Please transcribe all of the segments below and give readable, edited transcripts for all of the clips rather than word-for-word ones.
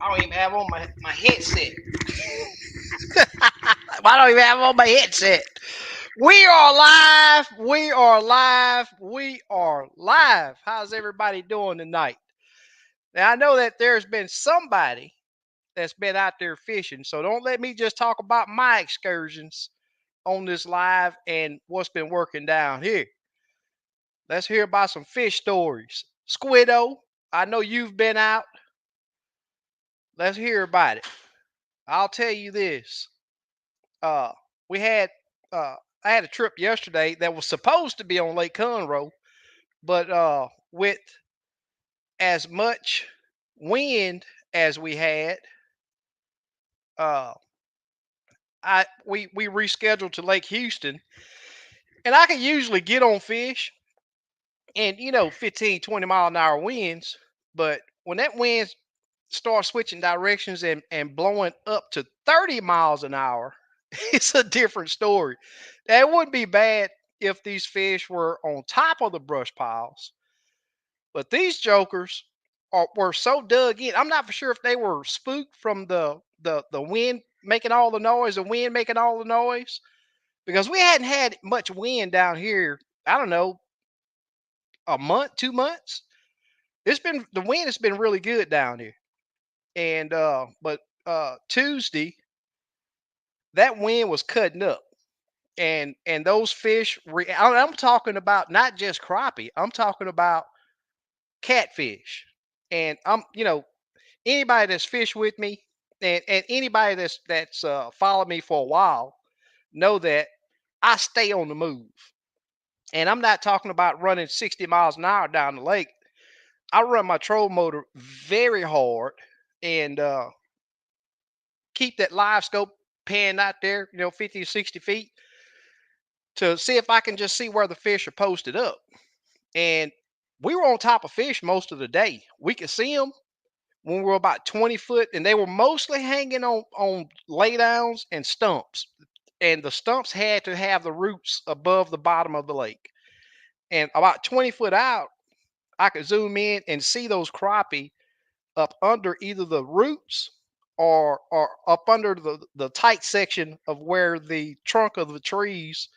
I don't even have on my headset. I don't even have on my headset. We are live. We are live. We are live. How's everybody doing tonight? Now, I know that there's been somebody that's been out there fishing, so don't let me just talk about my excursions on this live and what's been working down here. Let's hear about some fish stories. Squiddo, I know you've been out. Let's hear about it. I'll tell you this. Uh, we had I had a trip yesterday that was supposed to be on Lake Conroe, but with as much wind as we had, uh, we rescheduled to Lake Houston, and I can usually get on fish and 15-20 mile an hour winds, but when that wind starts switching directions and blowing up to 30 miles an hour, it's a different story. That wouldn't be bad if these fish were on top of the brush piles, but these jokers were so dug in. I'm not for sure if they were spooked from the wind making all the noise, the wind making all the noise, because we hadn't had much wind down here. I don't know, a month, 2 months. It's been the wind has been really good down here, and but Tuesday that wind was cutting up, and those fish. I'm talking about not just crappie. I'm talking about catfish, and anybody that's fished with me, and anybody that's followed me for a while know that I stay on the move, and I'm not talking about running 60 miles an hour down the lake. I run my troll motor very hard and keep that live scope pan out there, 50 or 60 feet to see if I can just see where the fish are posted up. And we were on top of fish most of the day. We could see them when we were about 20 foot, and they were mostly hanging on laydowns and stumps. And the stumps had to have the roots above the bottom of the lake. And about 20 foot out, I could zoom in and see those crappie up under either the roots or up under the tight section of where the trunk of the trees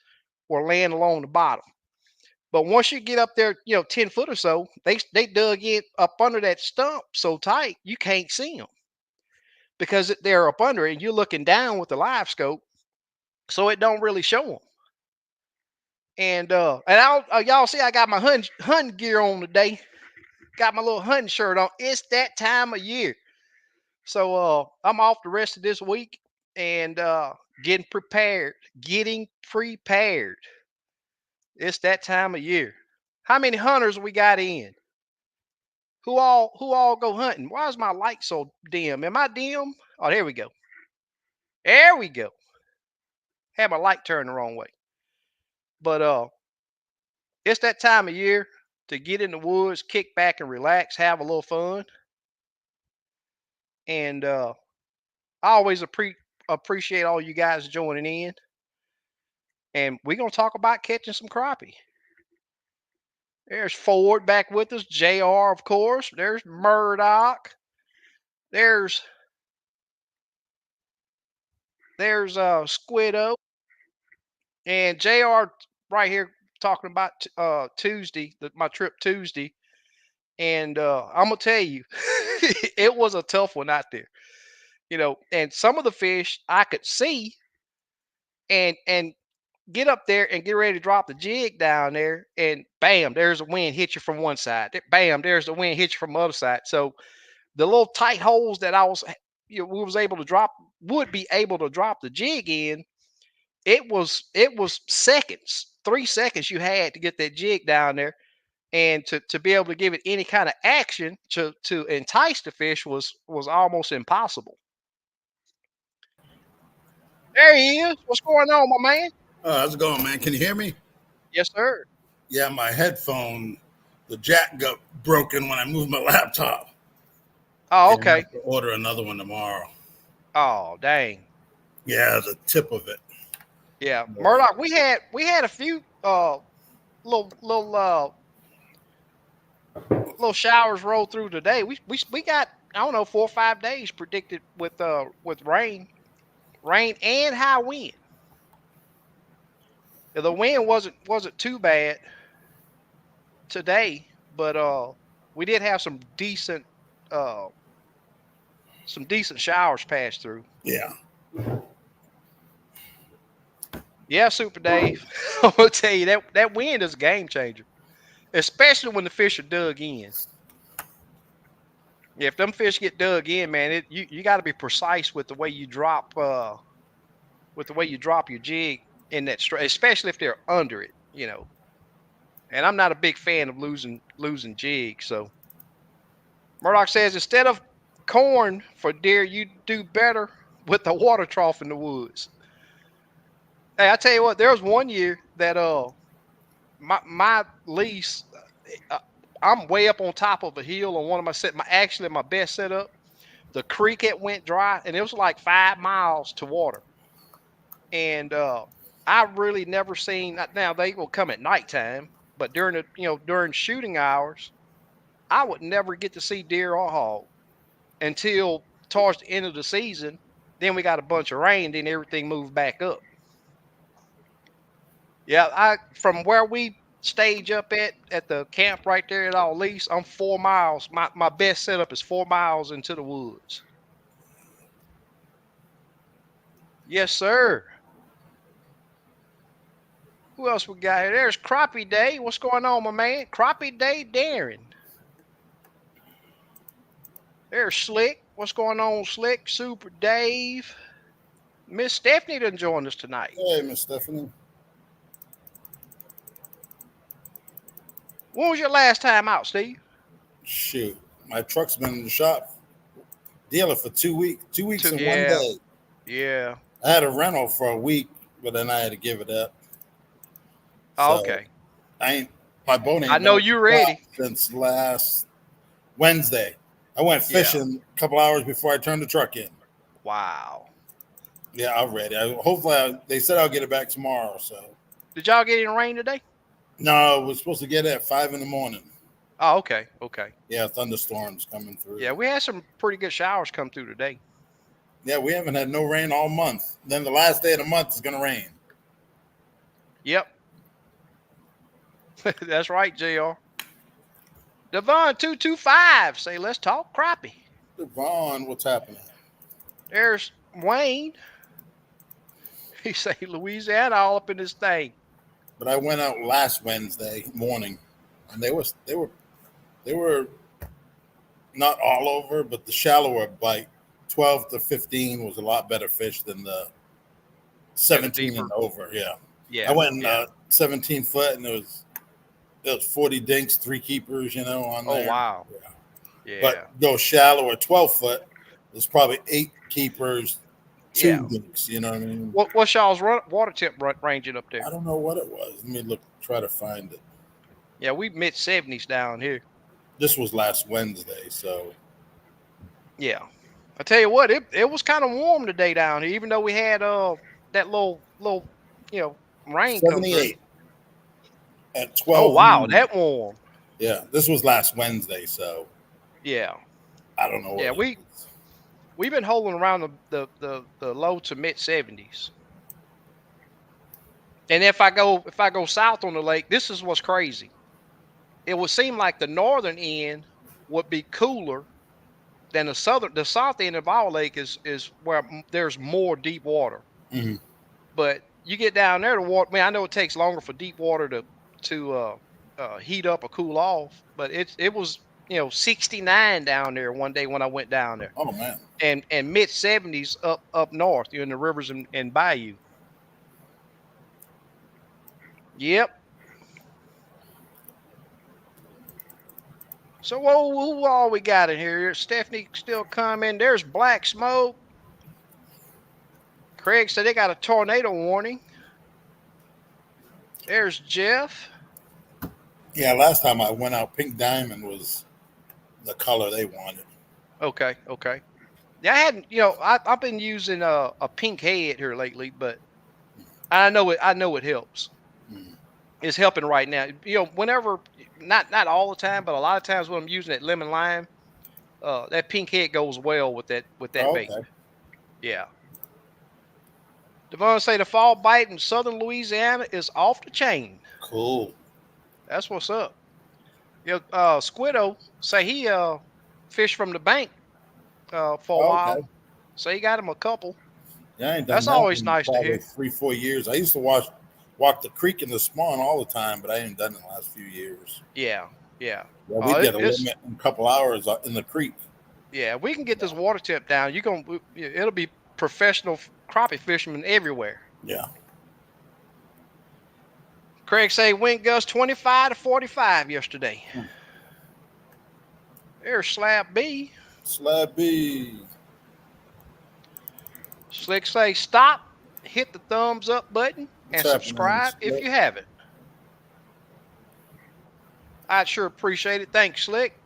were laying along the bottom. But once you get up there, 10 foot or so, they dug in up under that stump so tight you can't see them because they're up under it and you're looking down with the live scope, so it don't really show them. And y'all see I got my hunting gear on today. Got my little hunting shirt on. It's that time of year. So I'm off the rest of this week and getting prepared. Getting prepared. It's that time of year. How many hunters we got in? Who all go hunting? Why is my light so dim? Am I dim? Oh, there we go. There we go. Had my light turned the wrong way. But it's that time of year to get in the woods, kick back and relax, have a little fun. And I always appreciate all you guys joining in. And we're gonna talk about catching some crappie. There's Ford back with us, JR, of course. There's Murdoch. There's Squiddo. And JR right here talking about Tuesday, my trip Tuesday. And I'm gonna tell you, it was a tough one out there. And some of the fish I could see and get up there and get ready to drop the jig down there, and bam, there's a wind hit you from one side. Bam, there's the wind hit you from the other side. So the little tight holes that I was, we was able to drop, would be able to drop the jig in. It was seconds, 3 seconds you had to get that jig down there, and to be able to give it any kind of action to entice the fish was almost impossible. There he is. What's going on, my man? How's it going, man? Can you hear me? Yes, sir. Yeah, my headphone, the jack got broken when I moved my laptop. Oh, Yeah, I okay. have to order another one tomorrow. Oh, dang. Yeah, the tip of it. Yeah, Murdoch. We had a few little little showers roll through today. We got I don't know, 4 or 5 days predicted with rain and high wind. The wind wasn't too bad today, but we did have uh some decent showers pass through. Yeah. Yeah, Super Dave. I'm gonna tell you that wind is a game changer, especially when the fish are dug in. Yeah, if them fish get dug in, man, you got to be precise with the way you drop your jig in that straight, especially if they're under it. And I'm not a big fan of losing jigs. So Murdoch says instead of corn for deer, you do better with the water trough in the woods. Hey, I tell you what, there was one year that my lease, uh, I'm way up on top of a hill on one of my best setup. The creek had went dry, and it was like 5 miles to water. And I really never seen. Now they will come at nighttime, but during shooting hours, I would never get to see deer or hog until towards the end of the season. Then we got a bunch of rain, then everything moved back up. Yeah, I from where we stage up at the camp right there at our lease, I'm 4 miles. My best setup is 4 miles into the woods. Yes, sir. Who else we got here? There's Crappie Day. What's going on, my man? Crappie Day, Darren. There's Slick. What's going on, Slick? Super Dave. Miss Stephanie done joined us tonight. Hey, Miss Stephanie. When was your last time out, Steve? Shoot, my truck's been in the shop dealer for 2 weeks. 2 weeks and one Yeah, day. yeah. I had a rental for a week, but then I had to give it up. Oh, So okay. my boat I ain't been know at the you're shop ready. since last Wednesday. I went Yeah. fishing a couple hours before I turned the truck in. Wow. Yeah, I'm ready. They said I'll get it back tomorrow. So Did y'all get any rain today? no, we're supposed to get it at 5 in the morning. Oh, okay. Okay. Yeah, thunderstorms coming through. Yeah, we had some pretty good showers come through today. Yeah, we haven't had no rain all month. Then the last day of the month is gonna rain. Yep. That's right, JR. Devon225 say, let's talk crappie. Devon, what's happening? There's Wayne. He say Louisiana all up in this thing. But I went out last Wednesday morning, and they were not all over, but the shallower bite, 12 to 15, was a lot better fish than the 17 and over. Yeah, Yeah. I went yeah. 17 foot, and it was 40 dinks, 3 keepers, on Oh, there. wow. Yeah. Yeah. But go shallower, 12 foot, there's probably 8 keepers, 2 Yeah. dinks. You know what I mean? What's y'all's water temp ranging up there? I don't know what it was. Let me try to find it. Yeah, we mid 70s down here. This was last Wednesday, so Yeah. I tell you what, it was kind of warm today down here, even though we had that little rain come through. 78 at 12. Oh wow, that warm. Yeah, this was last Wednesday, so Yeah. I don't know. Yeah, we've been holding around the low to mid 70s. And if I go south on the lake, this is what's crazy. It would seem like the northern end would be cooler than the south end of our lake is where there's more deep water. Mm-hmm. But you get down there to water. I mean, I know it takes longer for deep water to heat up or cool off, but it was 69 down there one day when I went down there. Oh man. And mid 70s up north, in the rivers and bayou. Yep. So who all we got in here? Stephanie still coming. There's Black Smoke. Craig said they got a tornado warning. There's Jeff. Yeah, last time I went out, Pink Diamond was the color they wanted. Okay. Yeah, I hadn't. I've been using a pink head here lately, but I know it helps. Mm. It's helping right now. Whenever, not all the time, but a lot of times when I'm using it lemon lime, That pink head goes well with that Oh, bait. okay. Yeah. Devon say the fall bite in southern Louisiana is off the chain. Cool. That's what's up. Yeah, Squiddo say he fished from the bank for a Oh, while. okay. So he got him a couple. Yeah, I ain't done That's that always in nice to probably hear. 3, 4 years. I used to walk the creek in the spawn all the time, but I ain't done it in the last few years. Yeah, yeah. Yeah, we get a It's limit in a couple hours in the creek. yeah. We can get Yeah. this water temp down. It'll be professional crappie fishermen everywhere. Yeah. Craig say wind gust 25 to 45 yesterday. Hmm. There's Slab B. Slabby. Slick say stop, hit the thumbs up button, What's and happening, subscribe if Slick? you haven't. I'd sure appreciate it. Thanks, Slick.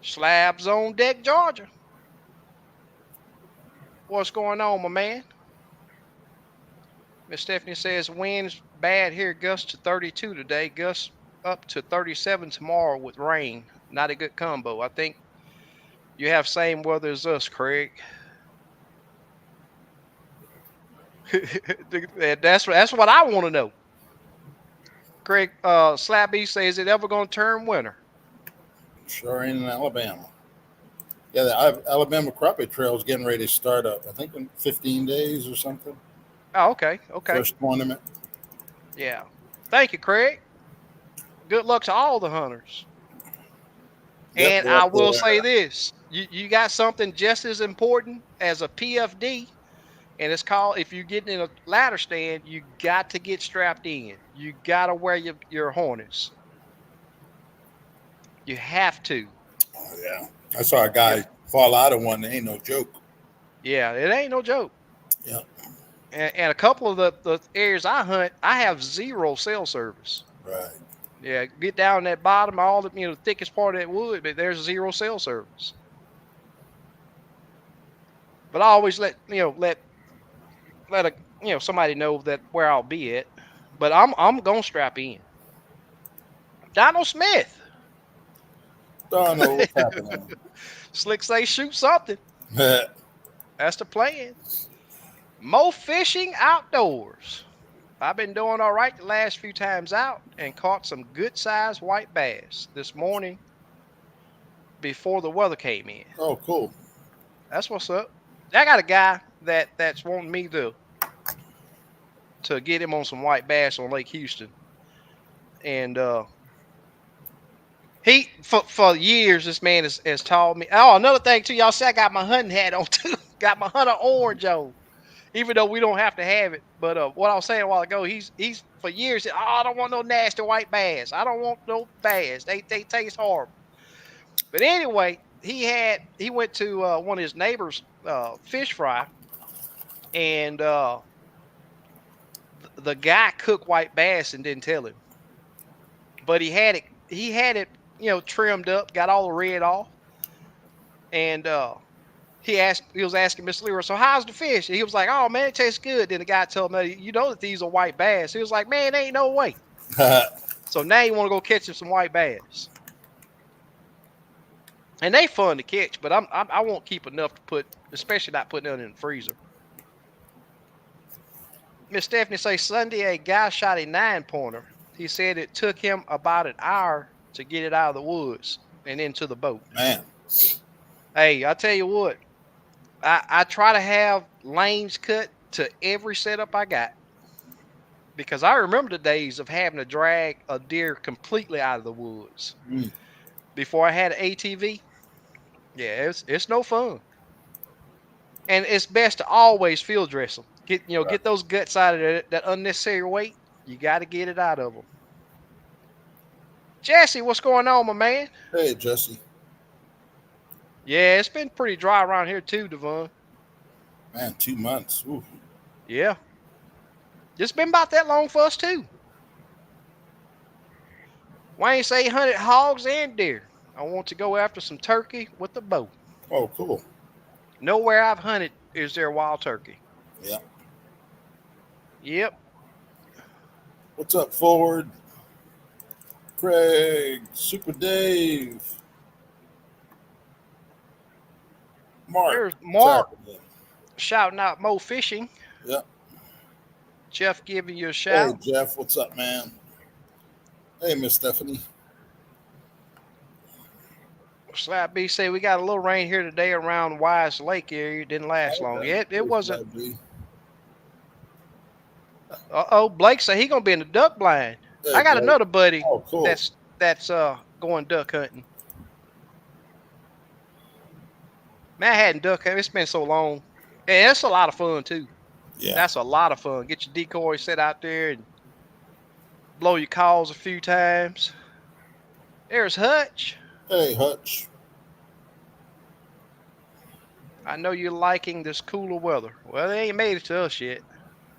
Slabs on deck, Georgia. What's going on, my man? Miss Stephanie says winds bad here, gusts to 32 today, gusts up to 37 tomorrow with rain. Not a good combo. I think you have same weather as us, Craig. That's what I want to know. Craig Slabby says, is it ever gonna turn winter? Sure ain't in Alabama. Yeah, the Alabama Crappie Trail is getting ready to start up. I think in 15 days or something. Oh, okay, okay. First tournament. Yeah. Thank you, Craig. Good luck to all the hunters. Yep, And they're I up will say there. this. You got something just as important as a PFD, and it's called, if you're getting in a ladder stand, you got to get strapped in. You got to wear your harness. You have to. Oh, yeah. I saw a Yep. guy fall out of one. It ain't no joke. Yeah, it ain't no joke. Yeah. And a couple of the areas I hunt, I have zero cell service. Right. Yeah, get down that bottom, all the thickest part of that wood, but there's zero cell service. But I always let a somebody know that where I'll be at. But I'm gonna strap in. Donald Smith. Donald, what's happening? Slick say shoot something. That's the plan. Mo fishing outdoors. I've been doing all right the last few times out and caught some good sized white bass this morning before the weather came in. Oh, cool. That's what's up. I got a guy that's wanting me to get him on some white bass on Lake Houston. And he for years this man has told me. Oh, another thing too, y'all see I got my hunting hat on too. Got my hunter orange on. Even though we don't have to have it. But what I was saying a while ago, he's for years said, oh, I don't want no nasty white bass. I don't want no bass. They taste horrible. But anyway, he went to one of his neighbors' fish fry, and the guy cooked white bass and didn't tell him. But he had it trimmed up, got all the red off, and he was asking Mr. Leroy, so how's the fish? And he was like, oh man, it tastes good. Then the guy told him, you know that these are white bass. He was like, man, ain't no way. So now you want to go catch him some white bass. And they fun to catch, but I won't keep enough to put, especially not putting it in the freezer. Miss Stephanie say Sunday a guy shot a 9-pointer. He said it took him about an hour to get it out of the woods and into the boat. Man. Hey, I tell you what, I try to have lanes cut to every setup I got, because I remember the days of having to drag a deer completely out of the woods Mm. before I had an ATV. Yeah, it's no fun, and it's best to always field dress them. Right. Get those guts out of that unnecessary weight. You got to get it out of them. Jesse, what's going on, my man? Hey, Jesse. Yeah, it's been pretty dry around here too, Devon. Man, 2 months. Ooh. Yeah, it's been about that long for us too. Wayne say hunted hogs and deer. I want to go after some turkey with the bow. Oh, cool. Nowhere I've hunted is there wild turkey. Yeah. Yep. What's up, Forward? Craig, Super Dave. Mark, There's what's Mark happening? shouting out Mo Fishing. Yep. Jeff giving you a Hey, shout. Jeff, what's up, man? Hey, Miss Stephanie. Slap B say we got a little rain here today around Wise Lake area. It didn't last long. Okay. Yeah, it Hey, wasn't. Flat B. Blake say he gonna be in the duck blind. Hey, I got Blake. another buddy Oh, cool. that's going duck hunting. Man, I hadn't duck hunting. It's been so long. And it's a lot of fun too. Yeah. That's a lot of fun. Get your decoy set out there and blow your calls a few times. There's Hutch. Hey, Hutch. I know you're liking this cooler weather. Well, they ain't made it to us yet.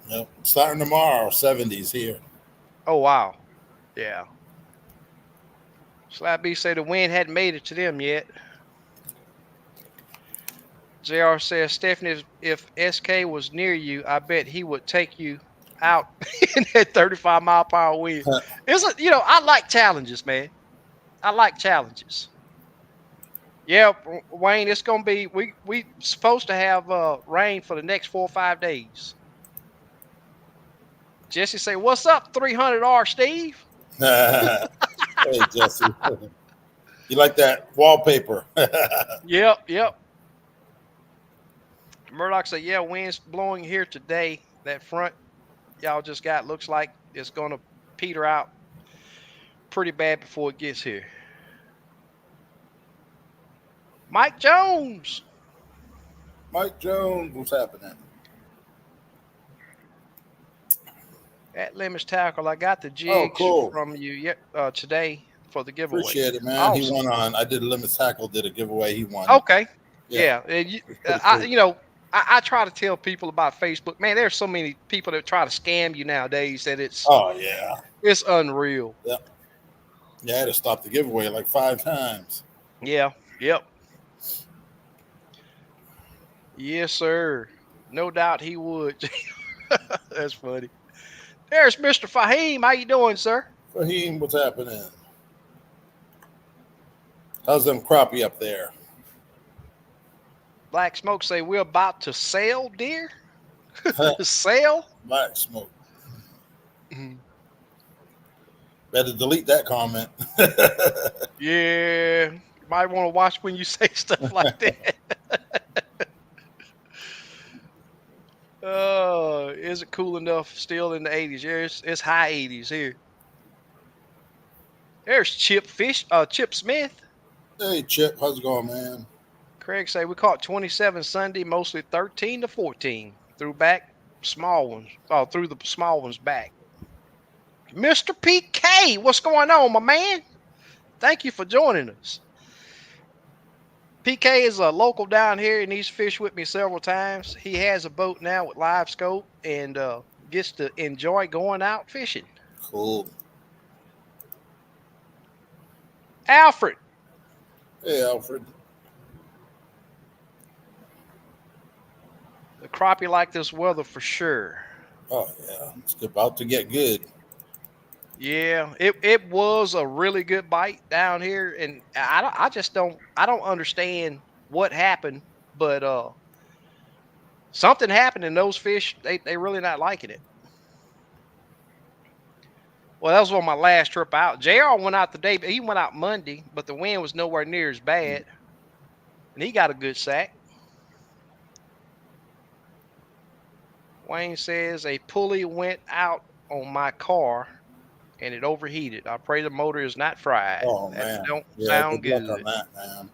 Yep. Starting tomorrow, 70s here. Oh wow. Yeah. Slap B say the wind hadn't made it to them yet. JR says, Stephanie, if SK was near you, I bet he would take you out in that 35-mile-per-hour wind. I like challenges, man. I like challenges. Yeah, Wayne, it's gonna be we supposed to have rain for the next 4 or 5 days. Jesse say, "What's up, 300R Steve?" Hey, Jesse. You like that wallpaper? Yep, yep. Murdoch say, "Yeah, wind's blowing here today. That front y'all just got looks like it's gonna peter out pretty bad before it gets here." Mike Jones. Mike Jones, what's happening? At Lemons Tackle, I got the Oh, jigs cool. from you today for the giveaway. Appreciate it, man. He Awesome. won on. I did a limit tackle, did a giveaway. He won. Okay. Yeah, Yeah. it's pretty I, cool. I try to tell people about Facebook. Man, there's so many people that try to scam you nowadays that Oh yeah, it's unreal. yeah. Yeah, I had to stop the giveaway like 5 times. Yeah. Yep. Yes, sir. No doubt he would. That's funny. There's Mr. Fahim. How you doing, sir? Fahim, what's happening? How's them crappie up there? Black Smoke say we're about to sail, dear. Sail? Black smoke. Mhm. Better delete that comment. Yeah. You might want to watch when you say stuff like that. Oh, is it cool enough still in the 80s? Yeah, it's high 80s here. There's Chip Smith. Hey, Chip, how's it going, man? Craig say we caught 27 Sunday, mostly 13 to 14. Through back small ones. Oh, through the small ones back. Mr. PK, what's going on, my man? Thank you for joining us. PK is a local down here and he's fished with me several times. He has a boat now with Livescope and gets to enjoy going out fishing. Cool. Alfred. Hey, Alfred. The crappie like this weather for sure. Oh yeah, it's about to get good. Yeah, it was a really good bite down here, and I just don't understand what happened, but something happened and those fish they really not liking it. Well, that was on my last trip out. JR went out the day, he went out Monday, but the wind was nowhere near as bad, and he got a good sack. Wayne says a pulley went out on my car and it overheated. I pray the motor is not fried. Oh That man, don't yeah. sound Good luck good. on that, man.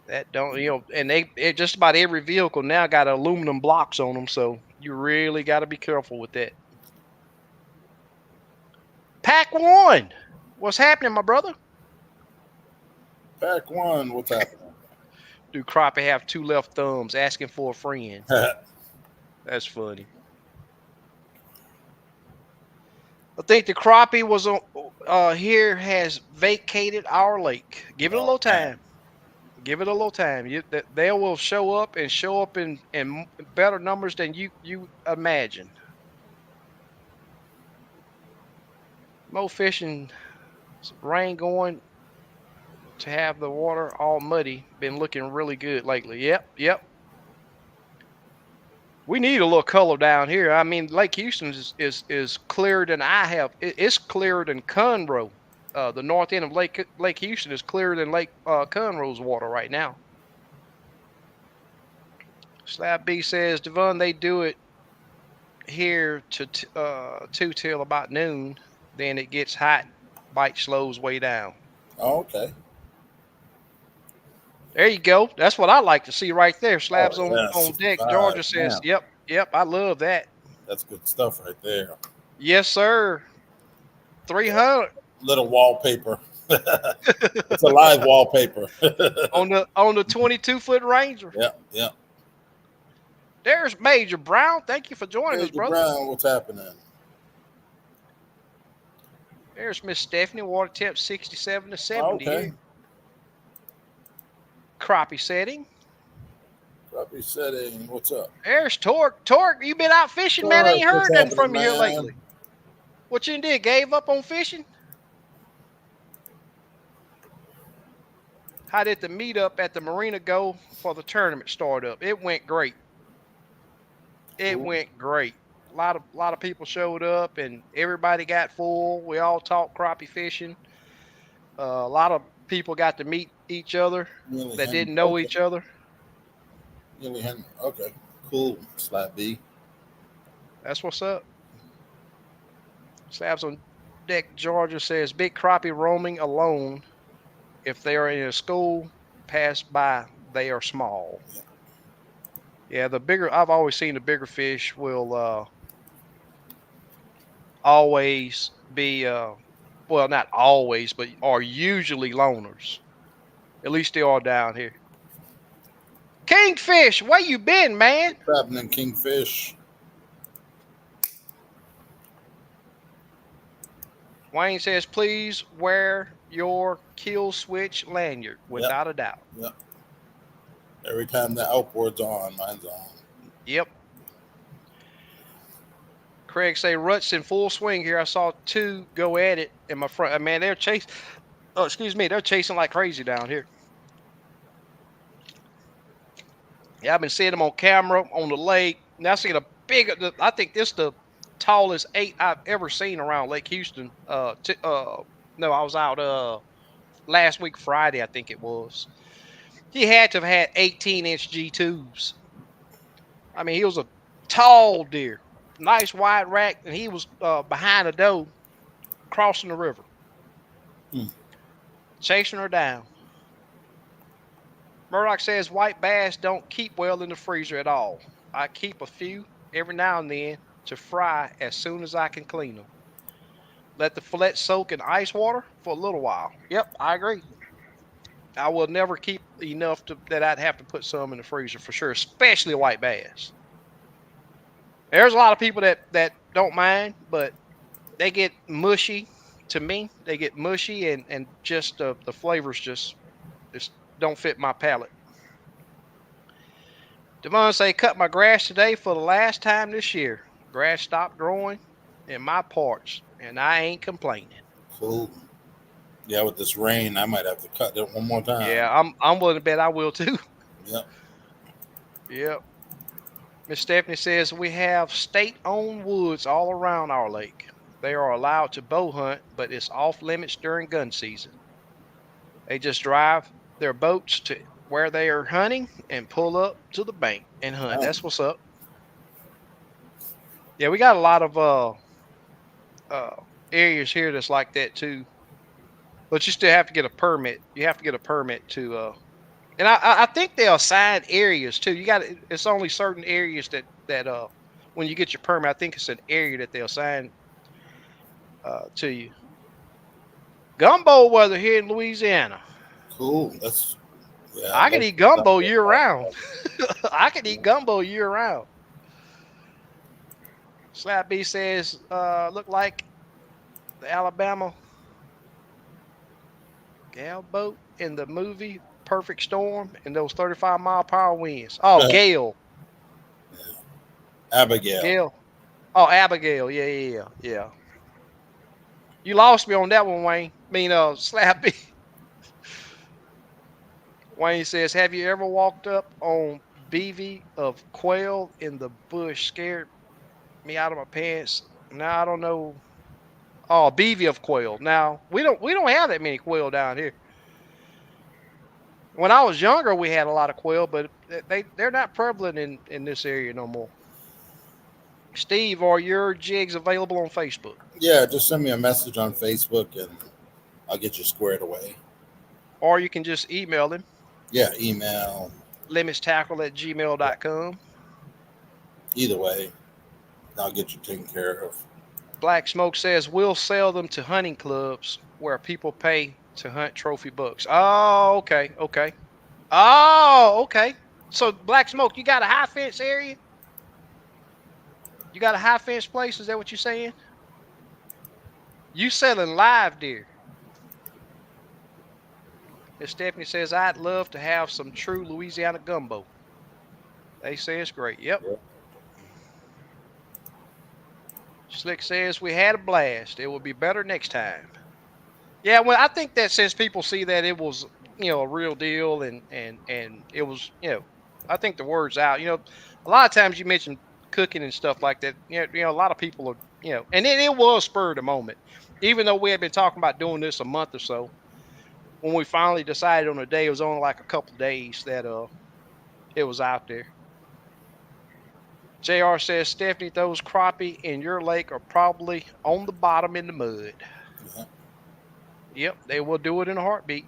That don't, and just about every vehicle now got aluminum blocks on them, so you really got to be careful with that. Pack one, what's happening, my brother? Pack one, what's happening? Do crappie have two left thumbs? Asking for a friend. That's funny. I think the crappie was on here has vacated our lake. Give it a Oh little man, time. Give it a little time. They will show up and show up in better numbers than you imagine. Mo Fishing, rain going to have the water all muddy. Been looking really good lately. Yep, yep. We need a little color down here. I mean, Lake Houston is clearer than I have. It's clearer than Conroe. The north end of Lake Houston is clearer than Lake Conroe's water right now. Slab B says, Devon, they do it here to till about noon. Then it gets hot. Bite slows way down. Oh, okay. There you go. That's what I like to see right there. Oh Slabs yeah, on deck. 65. Georgia says, Man, "Yep, yep. I love that. that's good stuff right there. Yes, sir. Yeah, 300 little wallpaper. It's a live wallpaper. on the 22-foot Ranger." Yeah, yeah. There's Major Brown. Thank you for joining us, Major brother. Brown, what's happening? There's Miss Stephanie. Water temp 67 to 70 Okay. here. Crappie setting. Crappie setting. What's up? There's Torque. Torque, you been out fishing, man? I Torres, ain't what's heard nothing happening, from you here man? lately. What you did? Gave up on fishing? How did the meetup at the marina go for the tournament start up? It went great. It Cool. went great. A lot of people showed up and everybody got full. We all talked crappie fishing. A lot of people got to meet each other Nearly that Henry. didn't know Okay. each other. Nearly Henry. Okay. Cool. Slab B. That's what's up. Slabs on deck. Georgia says big crappie roaming alone. If they are in a school, pass by, they are small. Yeah, the bigger. I've always seen the bigger fish will always be well, not always, but are usually loners. At least they are down here. Kingfish, where you been, man? What's happening, Kingfish? Wayne says, please wear your kill switch lanyard, without a doubt. Yep. Every time the outboard's on, mine's on. Yep. Craig say rut's in full swing here. I saw two go at it in my front. Man, they're chasing. Oh, excuse me, they're chasing like crazy down here. Yeah, I've been seeing them on camera on the lake. Now I seen a big. I think this is the tallest 8 I've ever seen around Lake Houston. No, I was out last week Friday, I think it was. He had to have had 18-inch G2s. I mean, he was a tall deer, nice wide rack, and he was behind a doe crossing the river, chasing her down. Murdoch says white bass don't keep well in the freezer at all. I keep a few every now and then to fry as soon as I can clean them. Let the fillet soak in ice water for a little while. Yep, I agree. I will never keep enough that I'd have to put some in the freezer for sure, especially white bass. There's a lot of people that don't mind, but they get mushy. To me, they get mushy and just the flavors just don't fit my palate. Devon say, cut my grass today for the last time this year. Grass stopped growing in my parts, and I ain't complaining. Cool. Yeah, with this rain, I might have to cut it one more time. Yeah, I'm willing to bet I will too. Yep. Yep. Miss Stephanie says we have state-owned woods all around our lake. They are allowed to bow hunt, but it's off limits during gun season. They just drive their boats to where they are hunting and pull up to the bank and hunt. Oh. That's what's up. Yeah, we got a lot of areas here that's like that too. But you still have to get a permit. You have to get a permit to and I think they assign areas too. It's only certain areas that when you get your permit, I think it's an area that they assign to you. Gumbo weather here in Louisiana. Cool. That's I can eat gumbo year round. I can eat gumbo year round. Slap B says, look like the Alabama gal boat in the movie Perfect Storm and those 35-mile-per-hour winds. Oh, Gale. Abigail. Gale. Oh, Abigail. Yeah. You lost me on that one, Wayne. I mean, Slap B. Wayne says, "Have you ever walked up on bevy of quail in the bush? Scared me out of my pants. Now I don't know. Oh, bevy of quail. Now we don't have that many quail down here. When I was younger, we had a lot of quail, but they're not prevalent in this area no more." Steve, are your jigs available on Facebook? Yeah, just send me a message on Facebook and I'll get you squared away. Or you can just email him, Yeah, email. limitstackle at Yeah, gmail.com. either way, I'll get you taken care of. Black Smoke says, "We'll sell them to hunting clubs where people pay to hunt trophy bucks." Oh, okay, okay. Oh, okay. So Black Smoke, you got a high fence area? You got a high fence place? Is that what you're saying? You selling live deer? As Stephanie says, "I'd love to have some true Louisiana gumbo." They say it's great. Yep. Yeah. Slick says, "We had a blast. It will be better next time." Yeah, well, I think that since people see that it was, a real deal, and it was, I think the word's out. A lot of times you mention cooking and stuff like that. A lot of people are, and it was spur of the moment. Even though we had been talking about doing this a month or so, when we finally decided on a day, it was only like a couple of days that it was out there. JR says, "Stephanie, those crappie in your lake are probably on the bottom in the mud." Yeah. Yep, they will do it in a heartbeat.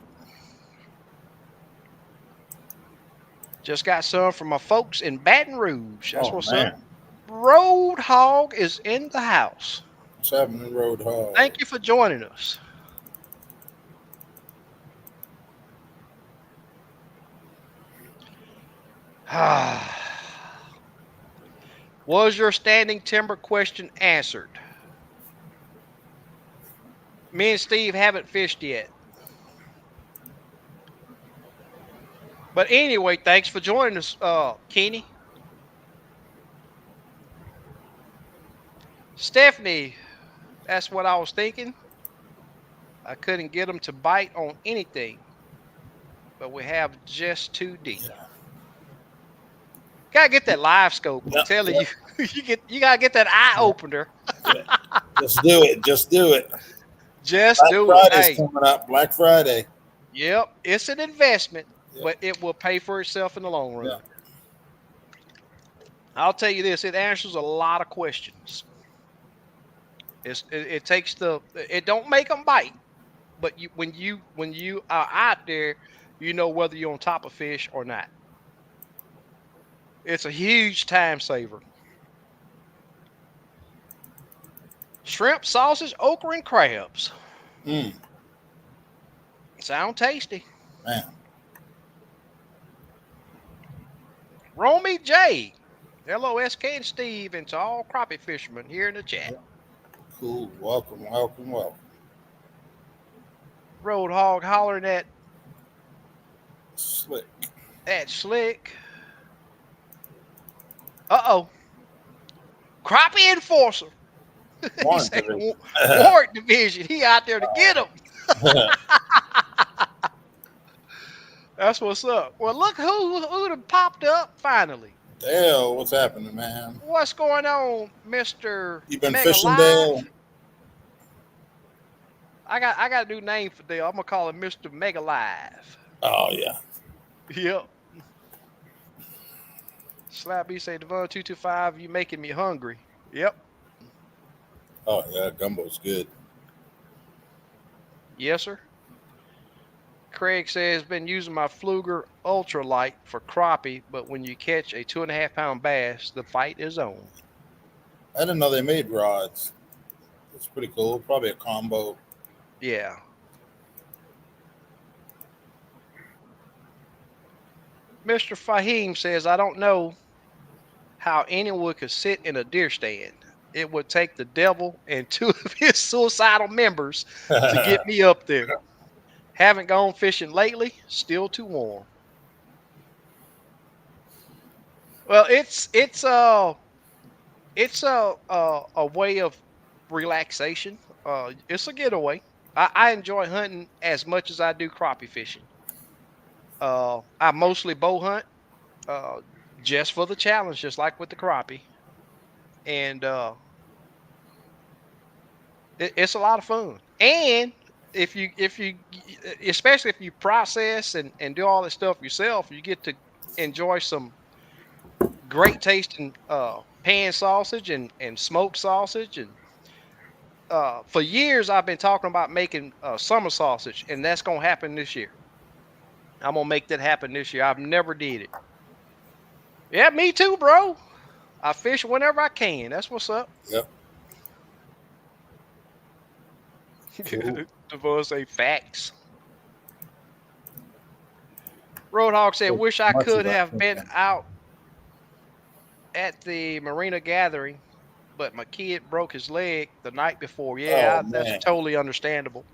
Just got some from my folks in Baton Rouge. That's Oh what's up. man, Road Hog is in the house. what's happening, Road Hog? Thank you for joining us. Was your standing timber question answered? Me and Steve haven't fished yet. But anyway, thanks for joining us, Kenny. Stephanie, that's what I was thinking. I couldn't get them to bite on anything, but we have just too deep. Yeah. Gotta get that live scope. I'm Yep, telling yep, you, you gotta get that eye yep, opener. yeah. Just do it. Just do it. Just Black do it. Friday's Hey, coming up. Black Friday. yep, it's an investment, Yeah. but it will pay for itself in the long run. Yeah. I'll tell you this: it answers a lot of questions. It takes it don't make them bite, but when you are out there, you know whether you're on top of fish or not. It's a huge time saver. Shrimp, sausage, okra, and crabs. Mm, Sound tasty. man. Romy J. Hello, SK and Steve, and to all crappie fishermen here in the chat. Cool. Welcome. Welcome. Welcome. Road Hog hollering Slick. at Slick. Uh-oh. Crappie enforcer. He One said division. Ward division. He out there to get him. That's what's up. Well, look who done popped up finally. Dale, what's happening, man? What's going on, Mr. You been Mega fishing, Live? Dale? I got a new name for Dale. I'm gonna call him Mr. Mega Live. Oh yeah. Yep. Slap B say Devon 225, you making me hungry. Yep. Oh yeah. Gumbo's good. Yes, sir. Craig says been using my Fluger ultralight for crappie, but when you catch a 2.5 pound bass, the fight is on. I didn't know they made rods. It's pretty cool. Probably a combo. Yeah. Mr. Fahim says, I don't know how anyone could sit in a deer stand. It would take the devil and two of his suicidal members to get me up there. Haven't gone fishing lately. Still too warm. Well, it's a way of relaxation. It's a getaway. I enjoy hunting as much as I do crappie fishing. I mostly bow hunt, uh, just for the challenge, just like with the crappie, and it's a lot of fun. And especially if you process and do all this stuff yourself, you get to enjoy some great tasting pan sausage and smoked sausage. And for years I've been talking about making summer sausage, and that's gonna happen this year. I'm gonna make that happen this year. I've never did it. Yeah, me too, bro. I fish whenever I can. That's what's up. Yep. Cool. Devon say facts. Roadhog said, So "Wish I much could of that have been thinking. out at the marina gathering, but my kid broke his leg the night before." Oh Yeah, that's man. totally understandable.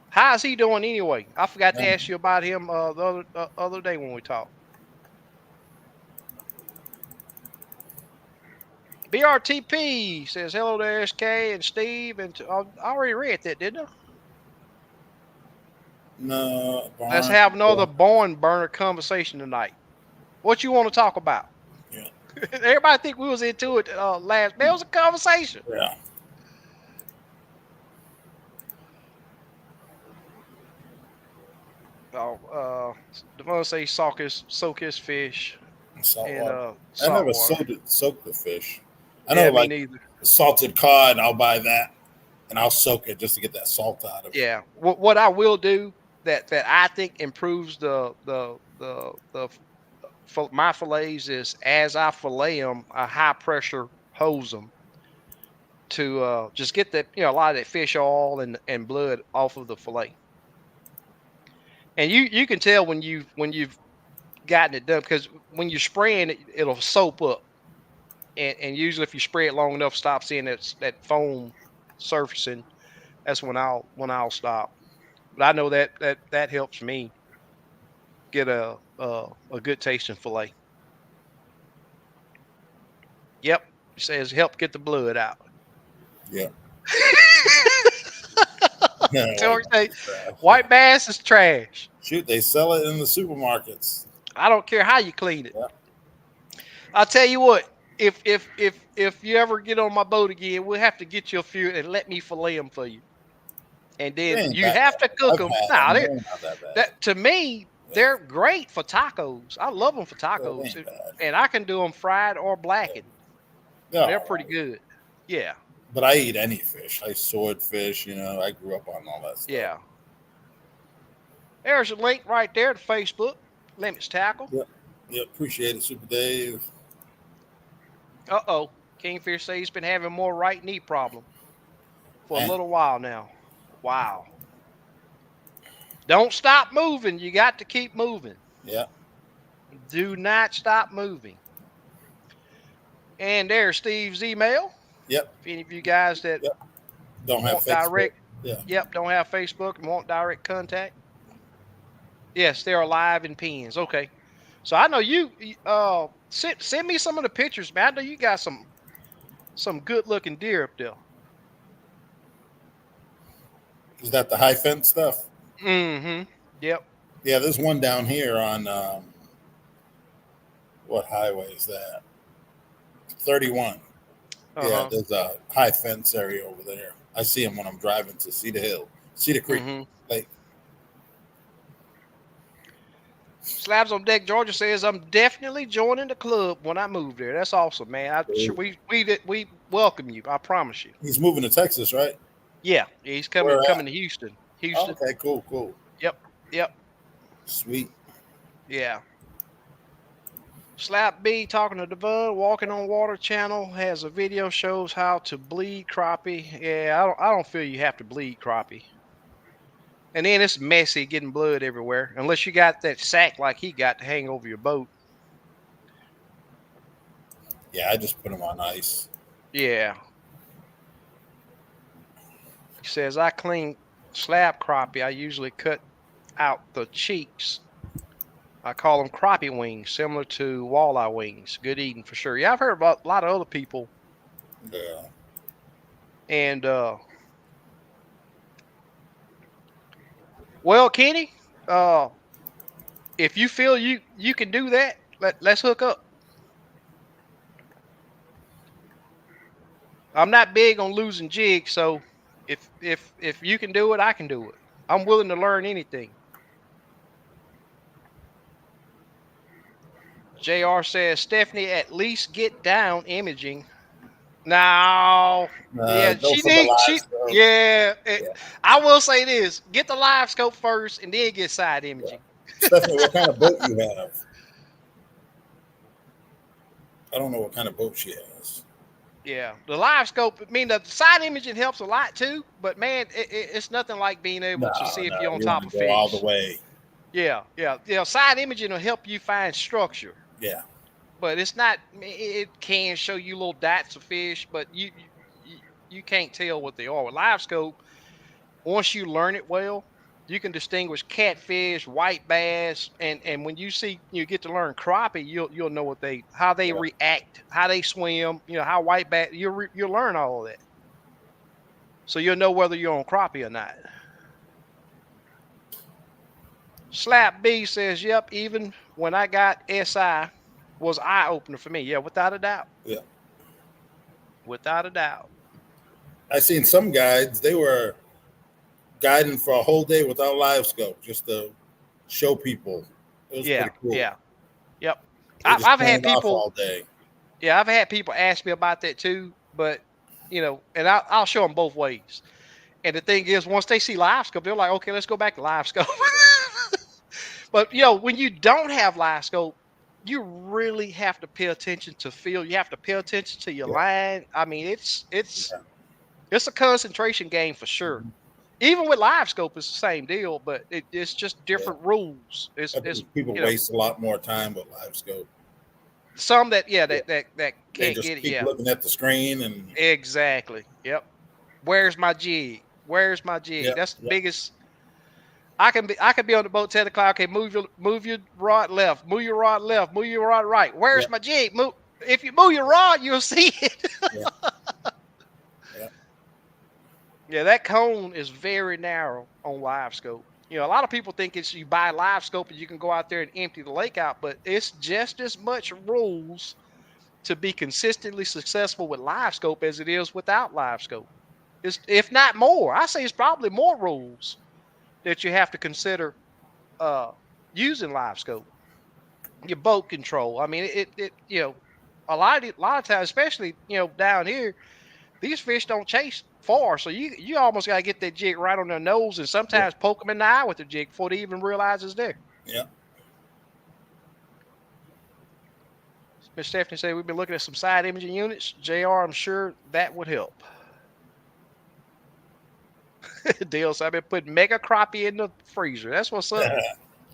How's he doing anyway? I forgot to Man. ask you about him the other day when we talked. BRTP says hello to SK and Steve, and I already read that, didn't I? No, Let's barn. have another barn burner conversation tonight. What you want to talk about? Yeah. Everybody think we was into it last. Man, it was a conversation. Yeah. Oh, Devon say soak his fish Salt in water. I salt never water. soaked the fish. I know, Yeah, me like neither. salted cod. I'll buy that and I'll soak it just to get that salt out of it. Yeah, what I will do that I think improves the my fillets is as I fillet them, I high pressure hose them to just get that a lot of that fish oil and blood off of the fillet. And you can tell when you've gotten it done, because when you're spraying it, it'll soap up. And usually if you spray it long enough, stop seeing that foam surfacing. That's when I'll stop. But I know that helps me get a good tasting fillet. Yep, it says help get the blood out. Yeah. Yeah. White George say bass is trash. white bass is trash. Shoot, they sell it in the supermarkets. I don't care how you clean it. Yeah. I'll tell you what. If you ever get on my boat again, we'll have to get you a few and let me fillet them for you. And They then ain't you that have to bad. cook I've them. had Now, them. They're not that bad. that to me, Yeah. they're great for tacos. I love them for Yeah, they tacos, ain't bad. and I can do them fried or blackened. Yeah. They're pretty good. Yeah, But I eat any fish. I swordfish. I grew up on all that stuff. yeah. There's a link right there to Facebook. Limits Tackle. Yep. Yeah, appreciate it, Super Dave. Kingfish says he's been having more right knee problem for a Man, little while now. Wow. Don't stop moving. You got to keep moving. yeah, Do not stop moving. And there's Steve's email. yep, If any of you guys that yep. Don't have want Facebook. direct, Yeah, don't have Facebook and want direct contact. Yes, they're alive in pens. Okay. So I know send me some of the pictures, man. I know you got some good looking deer up there. is that the high fence stuff? Mm-hmm. Yep. Yeah, there's one down here on what highway is that? 31. Yeah, Uh-huh. there's a high fence area over there. I see them when I'm driving to Cedar Creek Mm-hmm. Lake. Slabs on Deck, Georgia says I'm definitely joining the club when I move there. That's awesome, man. We welcome you. I promise you. He's moving to Texas, right? Yeah, he's Where at? coming to Houston. Oh, Houston. okay, cool. Yep. Yep. Sweet. Yeah. Slap B talking to Devon, Walking on Water channel has a video shows how to bleed crappie. Yeah, I don't feel you have to bleed crappie. And then it's messy getting blood everywhere, unless you got that sack like he got to hang over your boat. Yeah, I just put him on ice. Yeah. He says I clean slab crappie. I usually cut out the cheeks. I call them crappie wings, similar to walleye wings. Good eating for sure. Yeah, I've heard about a lot of other people. Yeah. And well, Kenny, If you feel you can do that, let's hook up. I'm not big on losing jigs, so if you can do it, I can do it. I'm willing to learn anything. JR says, Stephanie, at least get down imaging. No, yeah, Go for the live scope. yeah. Yeah, I will say this: get the live scope first, and then get side yeah. imaging. Stephanie, what kind of boat you have? I don't know what kind of boat she has. Yeah, the live scope. I mean, the side imaging helps a lot too, but man, it's nothing like being able No, to see if no, you're on you want top to of go all the fish. way. Yeah, yeah, yeah. Side imaging will help you find structure, Yeah, but it's not. It can show you little dots of fish, but you can't tell what they are with live scope. Once you learn it well, you can distinguish catfish, white bass, and when you get to learn crappie, you'll know what they how they yeah. react, how they swim, how white bass. You'll learn all of that, so you'll know whether you're on crappie or not. Slap B says, "Yep, even when I got SI, was eye opener for me. Yeah, without a doubt, Yeah. without a doubt. I seen some guides. They were guiding for a whole day without live scope, just to show people. It was Yeah, pretty cool. yeah, yep. They just I've had turned off people all day. Yeah, I've had people ask me about that too, but and I'll show them both ways. And the thing is, once they see live scope, they're like, okay, let's go back to live scope. But when you don't have live scope, you really have to pay attention to feel. You have to pay attention to your Yeah, line. I mean, it's it's yeah. it's a concentration game for sure. Mhm. Even with live scope, it's the same deal, but it's just Yeah. different rules. I It's think people you know waste a lot more time with live scope. some that yeah Yeah. that They can't just get it. keep Yeah, looking at the screen and exactly. Yep. Where's my jig? Where's my yeah, jig? That's the yeah, biggest. I can be on the boat 10 o'clock. Okay, move your rod left, move your rod left, move your rod right. yeah, Where's my jig? Move. If you move your rod, you'll see it. yeah, yeah, Yeah, that cone is very narrow on live scope. A lot of people think it's you buy live scope and you can go out there and empty the lake out, but it's just as much rules to be consistently successful with live scope as it is without live scope. It's if not more. I say it's probably more rules that you have to consider uh using live scope. Your boat control. I mean, a lot of times, especially down here, these fish don't chase far, so you almost got to get that jig right on their nose, and yeah, sometimes poke them in the eye with the jig before they even realize it's there. yeah. Miss Stephanie said we've been looking at some side imaging units. JR, I'm sure that would help. Deal. So I've been putting mega crappie in the freezer. That's what's up.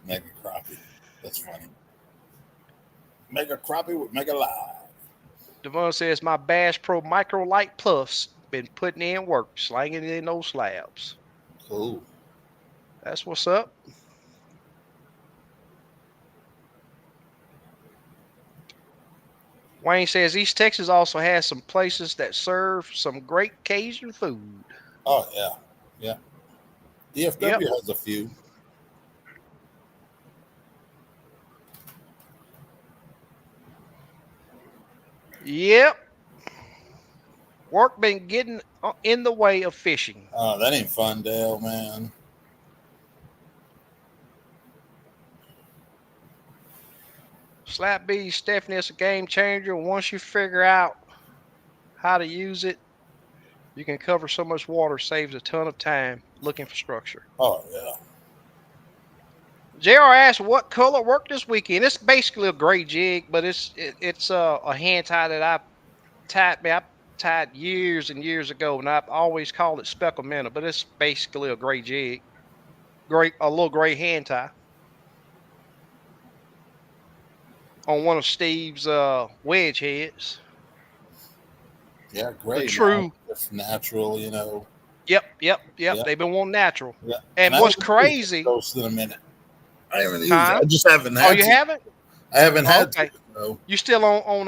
Mega crappie. That's funny. Mega crappie with mega live. Devon says my Bass Pro Micro Light Plus been putting in work, slanging it in those slabs. Cool. That's what's up. Wayne says East Texas also has some places that serve some great Cajun food. Oh yeah, yeah. Yep. DFW has a few. Yep. Work been getting in the way of fishing. Oh, that ain't fun, Dale, man. Slap B, Stephanie, it's a game changer. Once you figure out how to use it, you can cover so much water, saves a ton of time looking for structure. Oh yeah. JR asked what color worked this weekend. It's basically a gray jig, but it's a hand tie that I tied years and years ago, and I've always called it speckle minnow, but it's basically a gray jig, a little gray hand tie on one of Steve's wedge heads. Yeah, The great, man. true. It's natural, Yep, yep, yep. Yeah, They've been wanting natural. yeah. And And I what's haven't used it crazy, Ghost in a minute. I haven't used it. huh? I just haven't Oh, had you to. haven't? I haven't Oh, had to. okay. You still on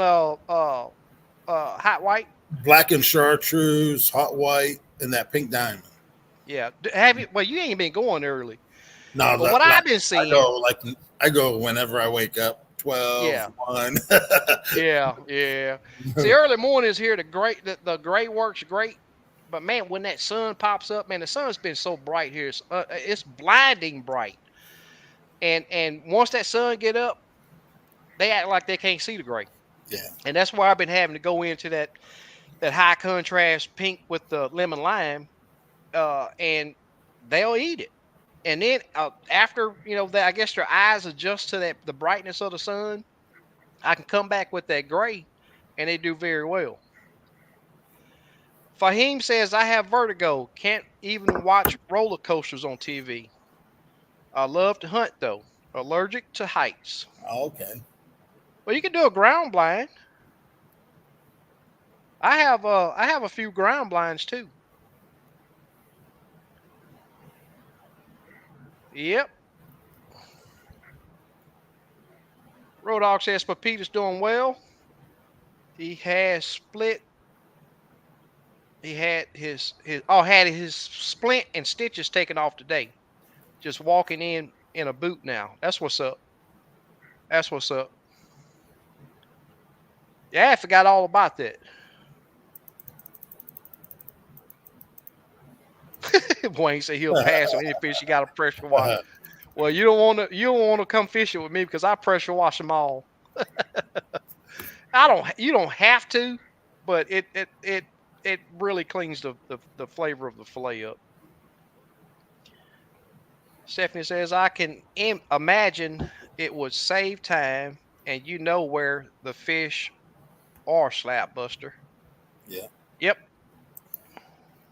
hot white? Black and chartreuse, hot white, and that pink diamond. Yeah. Have you? Well, you ain't been going early. No, But what like I've been seeing, I go whenever I wake up, yeah, 12, 1. yeah, yeah. See, early mornings here, the gray works great. But man, when that sun pops up, man, the sun's been so bright here. It's blinding bright. And once that sun get up, they act like they can't see the gray. Yeah, And that's why I've been having to go into that high contrast pink with the lemon lime, and they'll eat it. And then after that, I guess their eyes adjust to the brightness of the sun. I can come back with that gray, and they do very well. Fahim says I have vertigo, can't even watch roller coasters on TV. I love to hunt though. Allergic to heights. okay. Well, you can do a ground blind. I have a few ground blinds too. Yep. Road Dog says Pepita's doing well. He has split. He had his splint and stitches taken off today. Just walking in a boot now. That's what's up. That's what's up. Yeah, I forgot all about that. Wayne said he'll pass on any fish you got to pressure wash. Well, you don't want to come fishing with me because I pressure wash them all. I don't. You don't have to, but it really cleans the flavor of the fillet up. Stephanie says I can imagine it would save time, and you know where the fish are, Slap Buster. Yeah. Yep.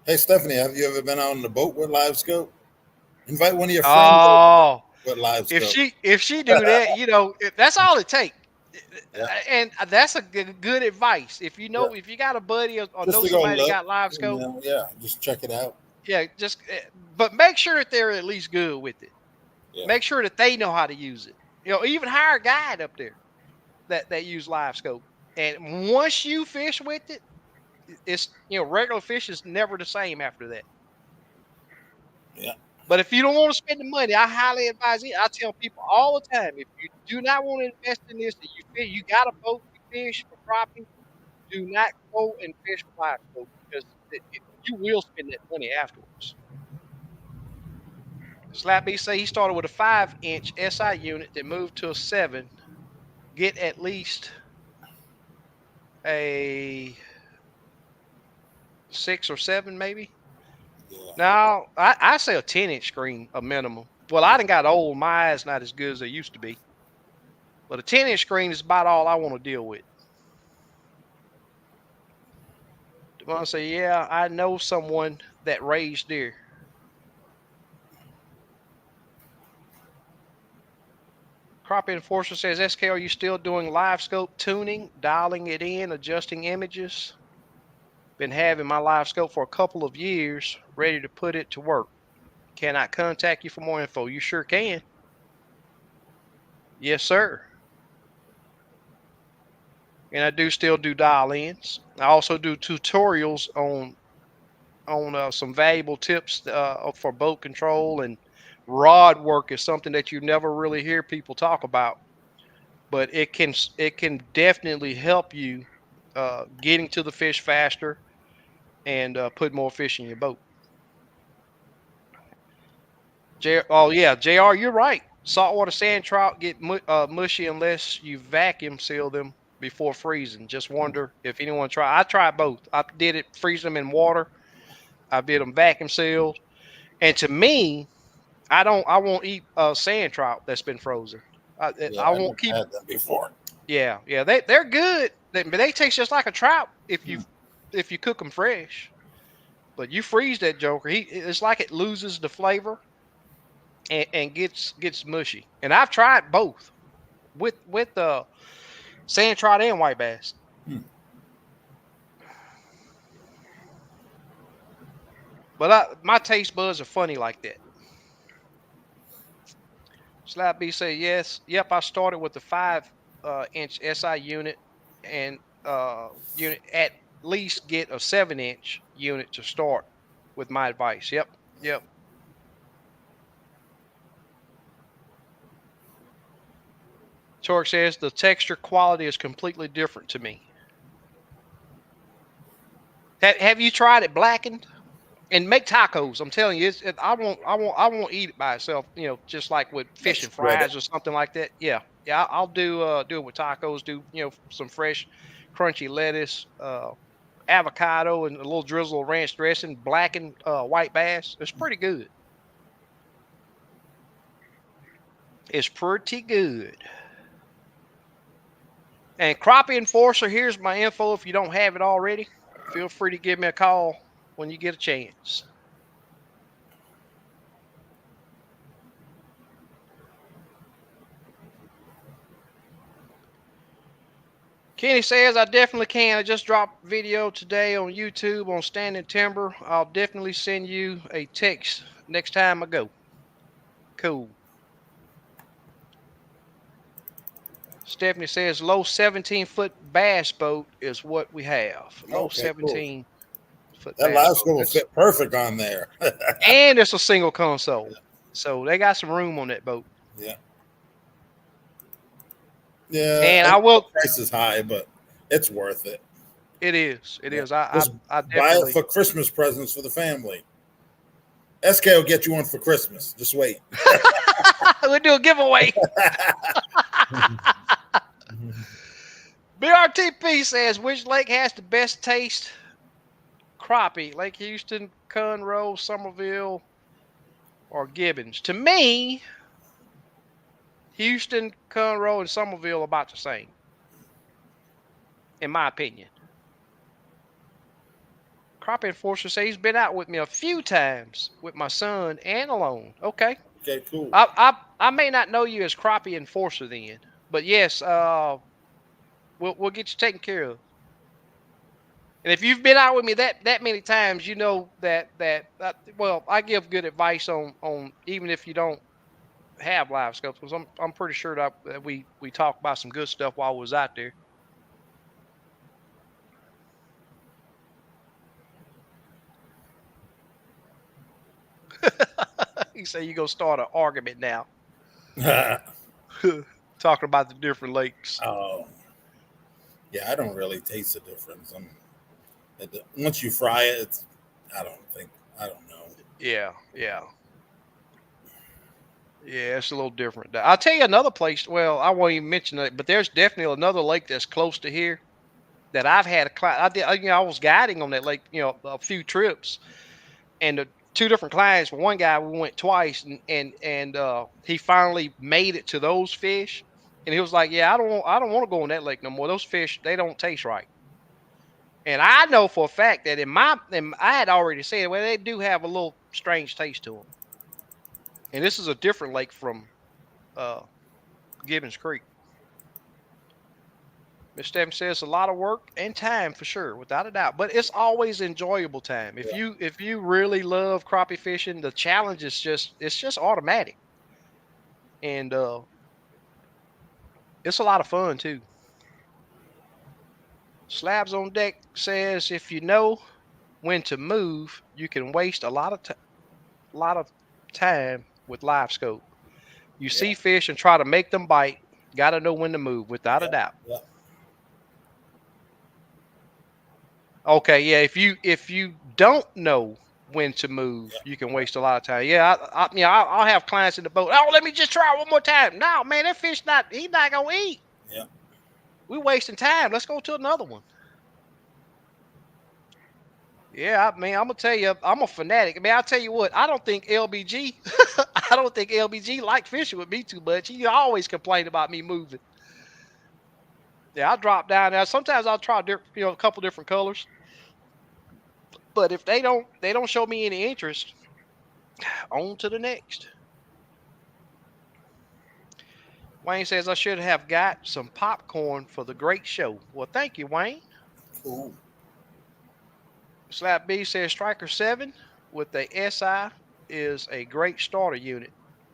Hey, Stephanie, have you ever been out on the boat with Livescope? Invite one of your friends Oh, with if Livescope. she do that, that's all it takes. Yeah, And that's a good advice. If you yeah. know, if you got a buddy or Just know to go somebody that look, got live scope, yeah, just check it out. yeah, but make sure that they're at least good with it. Yeah, Make sure that they know how to use it. Even hire a guide up there that use live scope. And once you fish with it, it's regular fish is never the same after that. yeah, But if you don't want to spend the money, I highly advise it. I tell people all the time, if you do not want to invest in this, and you got a boat, you fish for crappie, do not go and fish with live scope because you will spend that money afterwards. Slap B say he started with a 5-inch SI unit that moved to a 7. Get at least a 6 or 7, maybe. yeah, Now I say a 10-inch screen, a minimum. Well, I done got old. My eyes not as good as they used to be. But a 10-inch screen is about all I want to deal with. I want to say, yeah, I know someone that raised deer. Crappie Enforcer says, SK, are you still doing live scope tuning, dialing it in, adjusting images? Been having my live scope for a couple of years, ready to put it to work. Can I contact you for more info? You sure can. Yes, sir. And I do still do dial-ins. I also do tutorials on some valuable tips for boat control, and rod work is something that you never really hear people talk about, but it can definitely help you getting to the fish faster and put more fish in your boat. Oh yeah, Jr. You're right. Saltwater sand trout get mushy unless you vacuum seal them before freezing. Just wonder if anyone tried. I tried both. I did it freeze them in water. I did them vacuum sealed. And to me, I won't eat sand trout that's been frozen. yeah. I I won't never keep. had that before. Yeah, yeah. They're good. But they taste just like a trout Hmm. if you cook them fresh. But you freeze that joker, it's like it loses the flavor and gets mushy. And I've tried both with sand trout and white bass. Hmm. But my taste buds are funny like that. Slap B say yes. Yep, I started with the 5-inch SI unit and unit at least get a 7-inch unit to start with my advice. Yep. Yep. Torque says the texture quality is completely different to me. Have you tried it blackened? And make tacos. I'm telling you, I won't eat it by itself. Just like with fish Let's and spread it. fries or something like that. Yeah, yeah. I'll do it with tacos. Do some fresh, crunchy lettuce, avocado, and a little drizzle of ranch dressing, blackened white bass. It's pretty good. It's pretty good. And Crappie Enforcer, here's my info. If you don't have it already, feel free to give me a call when you get a chance. Kenny says, I definitely can. I just dropped video today on YouTube on standing timber. I'll definitely send you a text next time I go. Cool. Stephanie says, low 17-foot bass boat is what we have. Low Okay, cool. 17-foot That bass boat. Livescope will fit perfect on there. And it's a single console. So they got some room on that boat. Yeah. Yeah, And I I know the will. price is high, but it's worth it. It is. It Yeah. is. I Just I buy it definitely. for Christmas presents for the family. SK will get you one for Christmas. Just wait. We'll do a giveaway. BRTP says, which lake has the best taste? Crappie, Lake Houston, Conroe, Somerville, or Gibbons. To me, Houston, Conroe, and Somerville are about the same, in my opinion. Crappie Enforcer says he's been out with me a few times with my son and alone. Okay. Okay, cool. I may not know you as Crappie Enforcer then, but yes, we'll get you taken care of. And if you've been out with me that many times, you know that well, I give good advice on even if you don't have live scopes, because I'm pretty sure that we talked about some good stuff while I was out there. You say you gonna start an argument now, talking about the different lakes. Oh, yeah, I don't really taste the difference. Once you fry it, I don't think, I don't know. Yeah, yeah, yeah. It's a little different. I'll tell you another place. Well, I won't even mention it, but there's definitely another lake that's close to here that I've had a client. I was guiding on that lake, a few trips, and the two different clients. One guy we went twice, and he finally made it to those fish, and he was like, "Yeah, I don't want to go on that lake no more. Those fish, they don't taste right." And I know for a fact that I had already said, well, they do have a little strange taste to them. And this is a different lake from uh, Gibbons Creek. Miss Stephanie says a lot of work and time for sure, without a doubt. But it's always enjoyable time. If Yeah. you really love crappie fishing, the challenge is just automatic, and it's a lot of fun too. Slabs on Deck says if you know when to move, you can waste a lot of time with live scope. You Yeah. see fish and try to make them bite. Got to know when to move, without a Yeah. doubt. Yeah. Okay, yeah. If you don't know when to move, you can waste a lot of time. Yeah, I'll have clients in the boat. Oh, let me just try one more time. No, man, that fish he's not gonna eat. Yeah. We're wasting time. Let's go to another one. Yeah, I mean, I'm gonna tell you, I'm a fanatic. I mean, I'll tell you what, I don't think LBG, I don't think LBG liked fishing with me too much. He always complained about me moving. Yeah, I drop down there. Sometimes I'll try a couple different colors. But if they don't show me any interest, on to the next. Wayne says I should have got some popcorn for the great show. Well, thank you, Wayne. Cool. Slap B says Striker 7 with the SI is a great starter unit.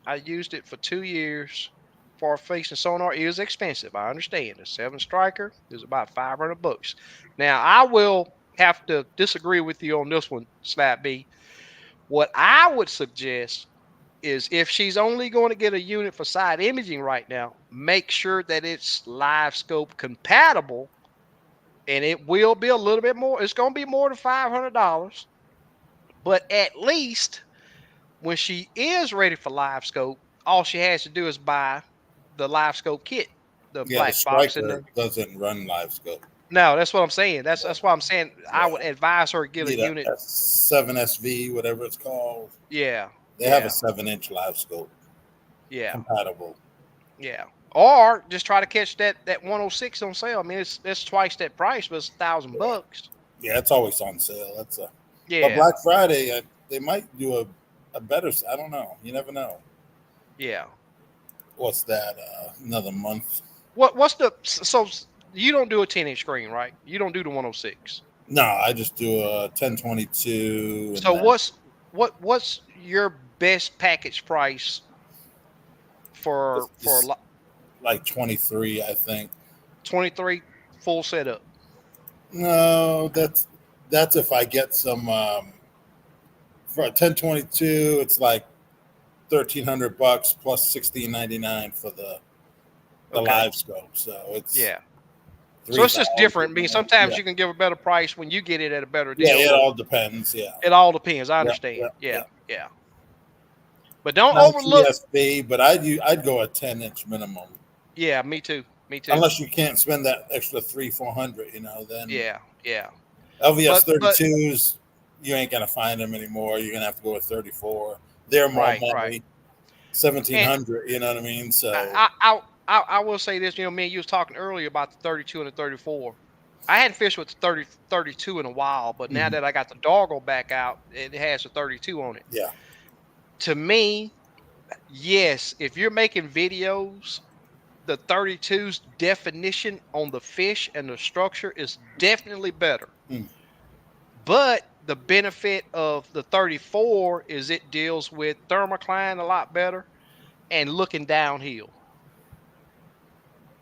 I used it for 2 years for facing sonar. It is expensive. I understand. A 7 Striker is about $500. Now, I will have to disagree with you on this one, Slap B. What I would suggest is if she's only going to get a unit for side imaging right now, make sure that it's Livescope compatible, and it will be a little bit more. It's going to be more than $500, but at least when she is ready for Livescope, all she has to do is buy the Livescope kit, the Yeah, the black box, and striker the doesn't run live scope. no. That's what I'm saying. That's why I'm saying I Yeah, would advise her to get a need a unit. S7 SV, whatever it's called. Yeah, They have a yeah, 7-inch live scope yeah, compatible. yeah. Or just try to catch that 106 on sale. I mean, it's twice that price, but it's $1,000. Yeah, it's always on sale. But Yeah, Black Friday, they might do a better. I don't know. You never know. yeah. What's that? Another month? What's the so you don't do a 10-inch screen, right? You don't do the 106. No, I just do a 1022, and So then what's your best package price for it's like 23, I think. 23 full setup? No, that's if I get some for a 1022. It's like $1,300 plus 16.99 for the Okay. live scope. So it's Yeah. So three it's just different. I mean, thousand. sometimes Yeah, you can give a better price when you get it at a better yeah. deal, It but all depends. Yeah, it all depends. I yeah, yeah, understand. yeah. Yeah, yeah. But don't Nice overlook. ESB, but I'd go a 10-inch minimum. Yeah, me too. Me too. Unless you can't spend that extra 300-400, then Yeah, yeah. LVS But 32s, you ain't gonna find them anymore. You're gonna have to go with 34. They're more right, right. money, And 1700. You know what I mean? So I will say this. Me and you was talking earlier about the 32 and the 34. I hadn't fished with the 32 in a while, but now mhm, that I got the doggle back out, it has a 32 on it. yeah, To me, yes, if you're making videos, the 32's definition on the fish and the structure is definitely better. mm, But the benefit of the 34 is it deals with thermocline a lot better and looking downhill.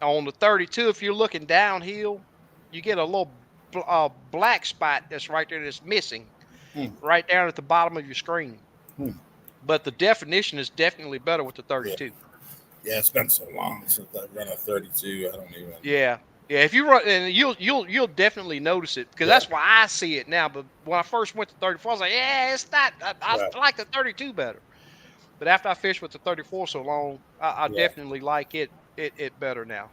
On the 32, if you're looking downhill, you get a little black spot that's right there that's missing mm, right down at the bottom of your screen. mm, But the definition is definitely better with the yeah, 32. yeah. It's been so long since I've run a 32. I don't even. Yeah. Yeah, if you run, and you'll definitely notice it because Yeah, that's why I see it now. But when I first went to 34, I was like, yeah, it's not. right. I like the 32 better. But after I fished with the 34 so long, I Yeah. definitely like it better now.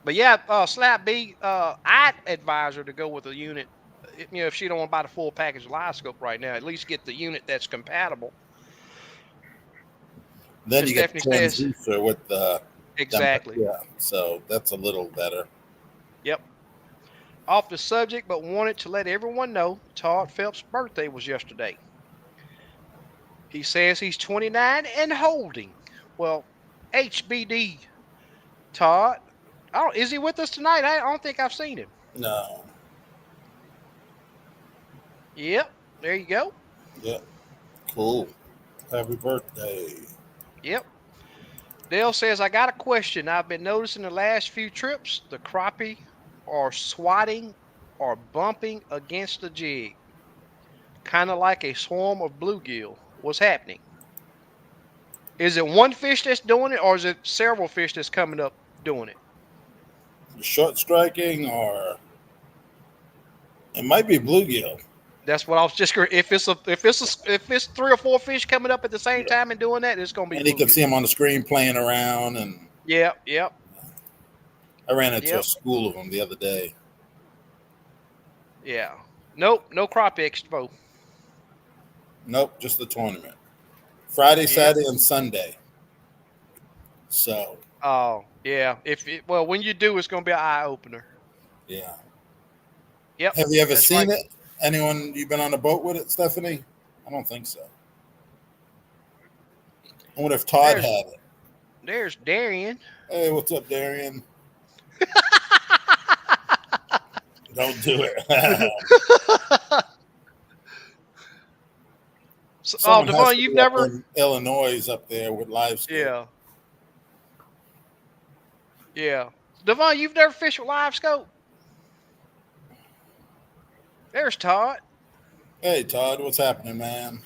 But yeah, Slap B, I'd advise her to go with a unit. If she don't want to buy the full package live scope right now, at least get the unit that's compatible. Then As you get Stephanie the says, transducer with the them. exactly. Yeah, so that's a little better. Yep. Off the subject, but wanted to let everyone know Todd Phelps' birthday was yesterday. He says he's 29 and holding. Well, HBD, Todd. Is he with us tonight? I don't think I've seen him. No. Yep. There you go. Yeah. Cool. Happy birthday. Yep. Dale says, I got a question. I've been noticing the last few trips, the crappie are swatting or bumping against the jig, kind of like a swarm of bluegill. What's happening? Is it one fish that's doing it, or is it several fish that's coming up doing it? Short striking, or it might be bluegill. That's what I was just. If it's 3 or 4 fish coming up at the same Yeah. time and doing that, it's gonna be And you can bluegill. see them on the screen playing around. And Yep, yep, I ran into a yep, school of them the other day. yeah. Nope, no crappie expo. Nope, just the tournament. Friday, Yep. Saturday, and Sunday. So, Oh, yeah. Well, when you do, it's gonna be an eye opener. yeah. Yep, Have you ever that's right. seen it? Anyone you've been on a boat with it, Stephanie? I don't think so. I wonder if Todd There's had it. there's Darian. Hey, what's up, Darian? Don't do it. Oh, Someone has Devon, to you've be up never. in Illinois up there with Livescope. Yeah, yeah. Devon, you've never fished with live scope. There's Todd. Hey, Todd, what's happening, man?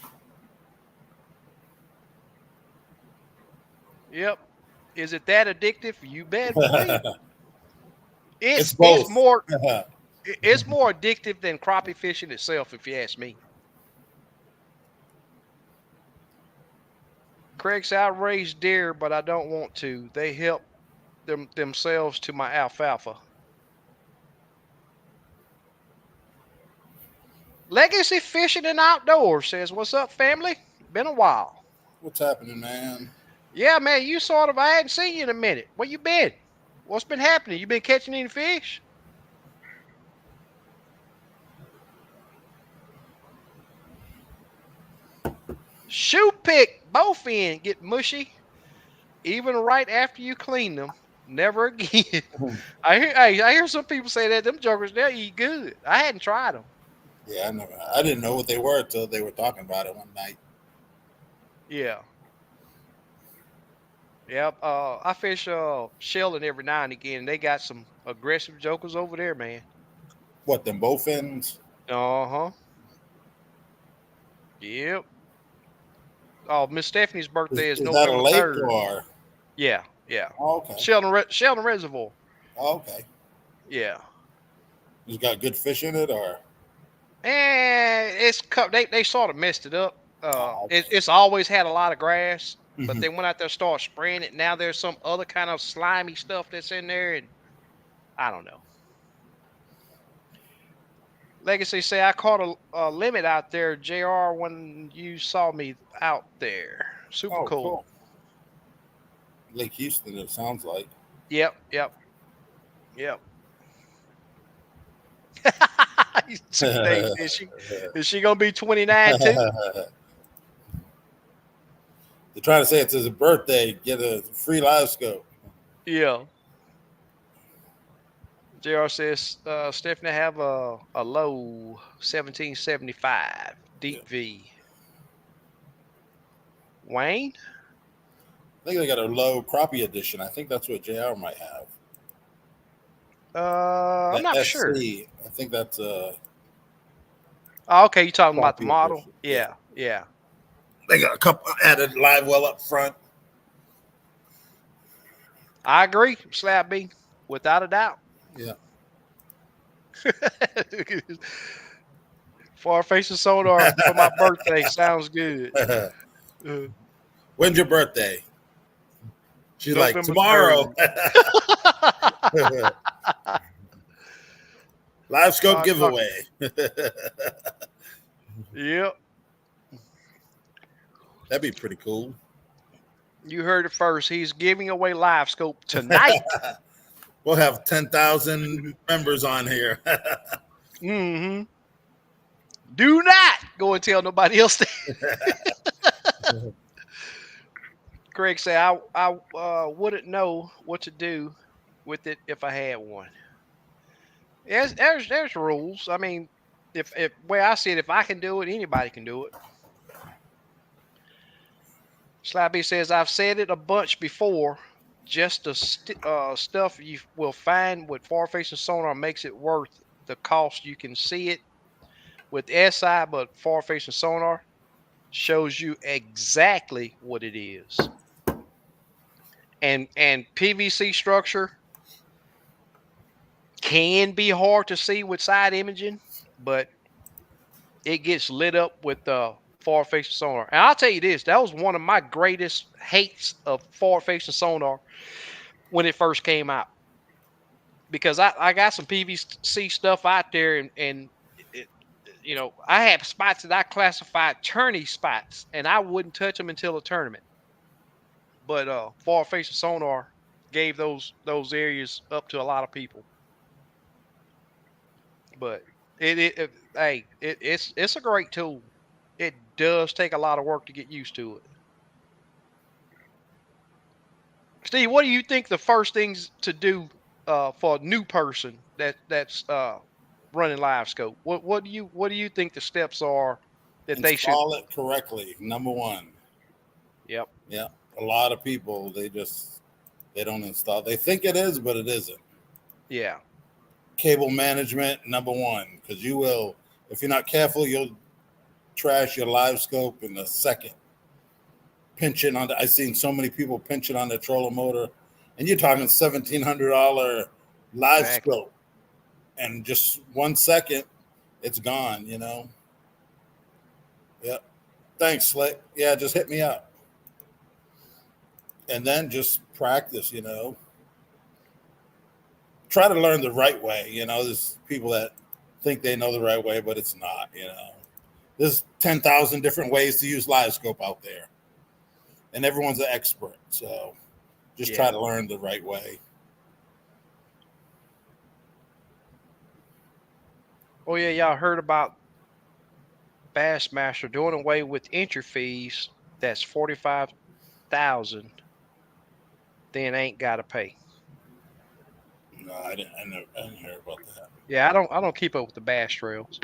Yep. Is it that addictive? You bet believe. It's It's both. more it's more addictive than crappie fishing itself, if you ask me. Craig said, I raise deer, but I don't want to. They help themselves to my alfalfa. Legacy Fishing and Outdoors says, what's up, family? Been a while. What's happening, man? Yeah, man, you sort of, I hadn't seen you in a minute. Where you been? What's been happening? You been catching any fish? Shoe pick, both end get mushy, even right after you clean them. Never again. I hear some people say that them jokers they'll eat good. I hadn't tried them. Yeah, I didn't know what they were until they were talking about it one night. Yeah. Yep. I fish Sheldon every now and again. And they got some aggressive jokers over there, man. What, them both ends? Uh-huh. Yep. Oh, Miss Stephanie's birthday is Is that a November lake 3rd. or? Yeah, yeah. Oh, okay. Sheldon Reservoir. Oh, okay. Yeah. You got good fish in it, or? And they sort of messed it up. Oh, okay. It's always had a lot of grass, but Mhm. they went out there start spraying it. Now there's some other kind of slimy stuff that's in there, and I don't know. Legacy say I caught a limit out there, Jr. When you saw me out there. Super Oh, cool. cool. Lake Houston, it sounds like. Yep, yep, yep. Super day fishing. Is she gonna be 29 too? They're trying to say it's his birthday. Get a free Livescope. Yeah. JR says Stephanie have a low 1775 Yeah. deep V. Wayne? I think they got a low crappie edition. I think that's what JR might have. I'm The not sure. SC. I think that's a Oh, okay, you talking about the crappie model? edition. Yeah. Yeah, yeah. They got a couple added live well up front. I agree, Slab B, without a doubt. Yeah. Far facing sonar for my birthday sounds good. Uh, When's your birthday? She's like, November tomorrow. 3rd. Livescope giveaway. Yep. That'd be pretty cool. You heard it first. He's giving away Livescope tonight. We'll have 10,000 members on here. Mm-hmm. Do not go and tell nobody else that. Craig said, I wouldn't know what to do with it if I had one. There's rules. I mean, if way I see it, if I can do it, anybody can do it. Slappy says, I've said it a bunch before. Just the stuff you will find with far-facing sonar makes it worth the cost. You can see it with SI, but far-facing sonar shows you exactly what it is. And PVC structure can be hard to see with side imaging, but it gets lit up with the forward-facing sonar. And I'll tell you this, that was one of my greatest hates of forward-facing sonar when it first came out. Because I got some PVC stuff out there, and it, I have spots that I classified tourney spots, and I wouldn't touch them until a tournament. But forward-facing sonar gave those areas up to a lot of people. But it's a great tool. It does take a lot of work to get used to it. Steve, what do you think the first things to do for a new person that's running Livescope? What do you think the steps are that they should? Install it correctly. Number one. Yep. Yeah. A lot of people, they don't install. They think it is, but it isn't. Yeah. Cable management, number one, because you will, if you're not careful, you'll trash your Livescope in a second. pinching on. I've seen so many people pinching on the trolling motor, and you're talking $1,700 live Exactly. scope, and just 1 second, it's gone. Yep. Thanks, Slick. Yeah, just hit me up, and then just practice. Try to learn the right way. There's people that think they know the right way, but it's not. There's 10,000 different ways to use Livescope out there, and everyone's an expert. So just try to learn the right way. Oh yeah, y'all heard about Bassmaster doing away with entry fees. That's 45,000. Then ain't got to pay. No, I didn't hear about that. Yeah, I don't keep up with the bass trails.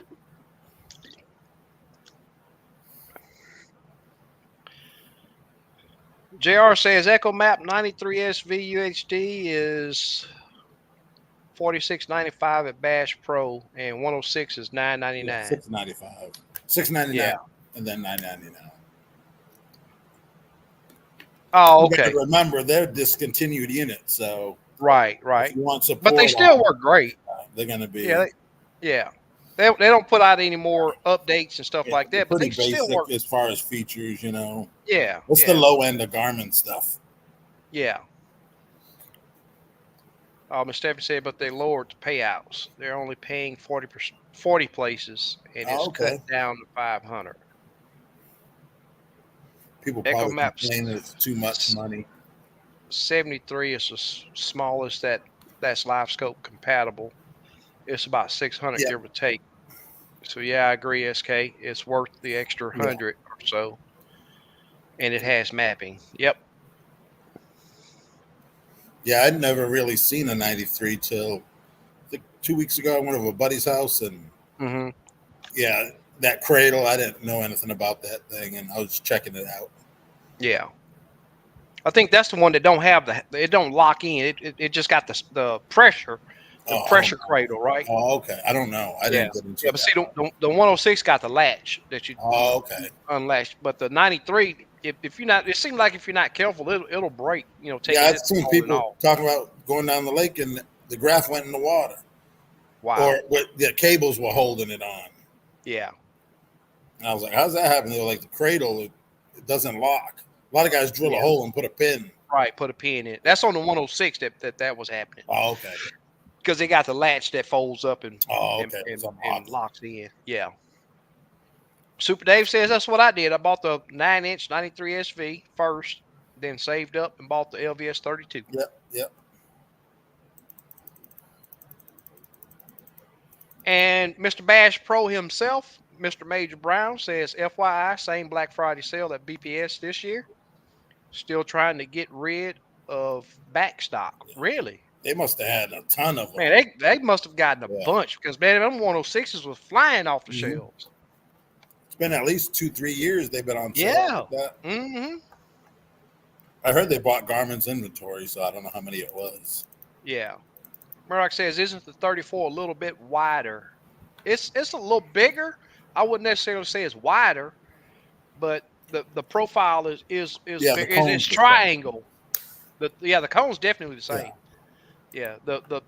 JR says Echo Map 93 SV UHD is $46.95 at Bass Pro, and 106 is $9.99. Yeah, $6.95, $6.99, Yeah. and then $9.99. Oh, You got okay. to remember they're discontinued units, so Right. if you want support, But they still work great. They're going to be Yeah. They don't put out any more updates and stuff like that, but pretty they still basic work. as far as features. Yeah. It's the low end of Garmin stuff. Yeah. Miss Stephanie said, but they lowered the payouts. They're only paying 40 places, and it's cut down to 500. People Echo probably Maps complain that it's too much money. 73 is the smallest that's Livescope compatible. It's about 600 give or take. So yeah, I agree, SK. It's worth the extra 100 or so, and it has mapping. Yep. Yeah, I'd never really seen a 93 till I think 2 weeks ago. I went to a buddy's house, and yeah, that cradle, I didn't know anything about that thing, and I was checking it out. Yeah. I think that's the one that don't have it don't lock in. It just got the pressure, pressure cradle, right? Oh, okay. I don't know. I didn't get into but see, the 106 got the latch that you unlatch, but the 93, if you're not, it seems like if you're not careful, it'll break. I've seen people talking about going down the lake and the graph went in the water. Wow. Or the cables were holding it on. Yeah. And I was like, how's that happen? They were like, the cradle, it doesn't lock. A lot of guys drill a hole and put a pin. Right, put a pin in it. That's on the 106 that was happening. Oh, okay. Because they got the latch that folds up and locks in. Yeah. Super Dave says that's what I did. I bought the 9-inch 93 SV first, then saved up and bought the LVS 32. Yep. And Mr. Bash Pro himself, Mr. Major Brown, says, FYI, same Black Friday sale at BPS this year. Still trying to get rid of backstock. Really? They must have had a ton of them. Man, they must have gotten a bunch because, man, them 106s was flying off the shelves. It's been at least 2-3 years they've been on sale. Yeah. Like that. I heard they bought Garmin's inventory, so I don't know how many it was. Yeah. Murdoch says, isn't the 34 a little bit wider? It's a little bigger. I wouldn't necessarily say it's wider, but the profile is bigger. It's triangle. The cone's definitely the same. Yeah. The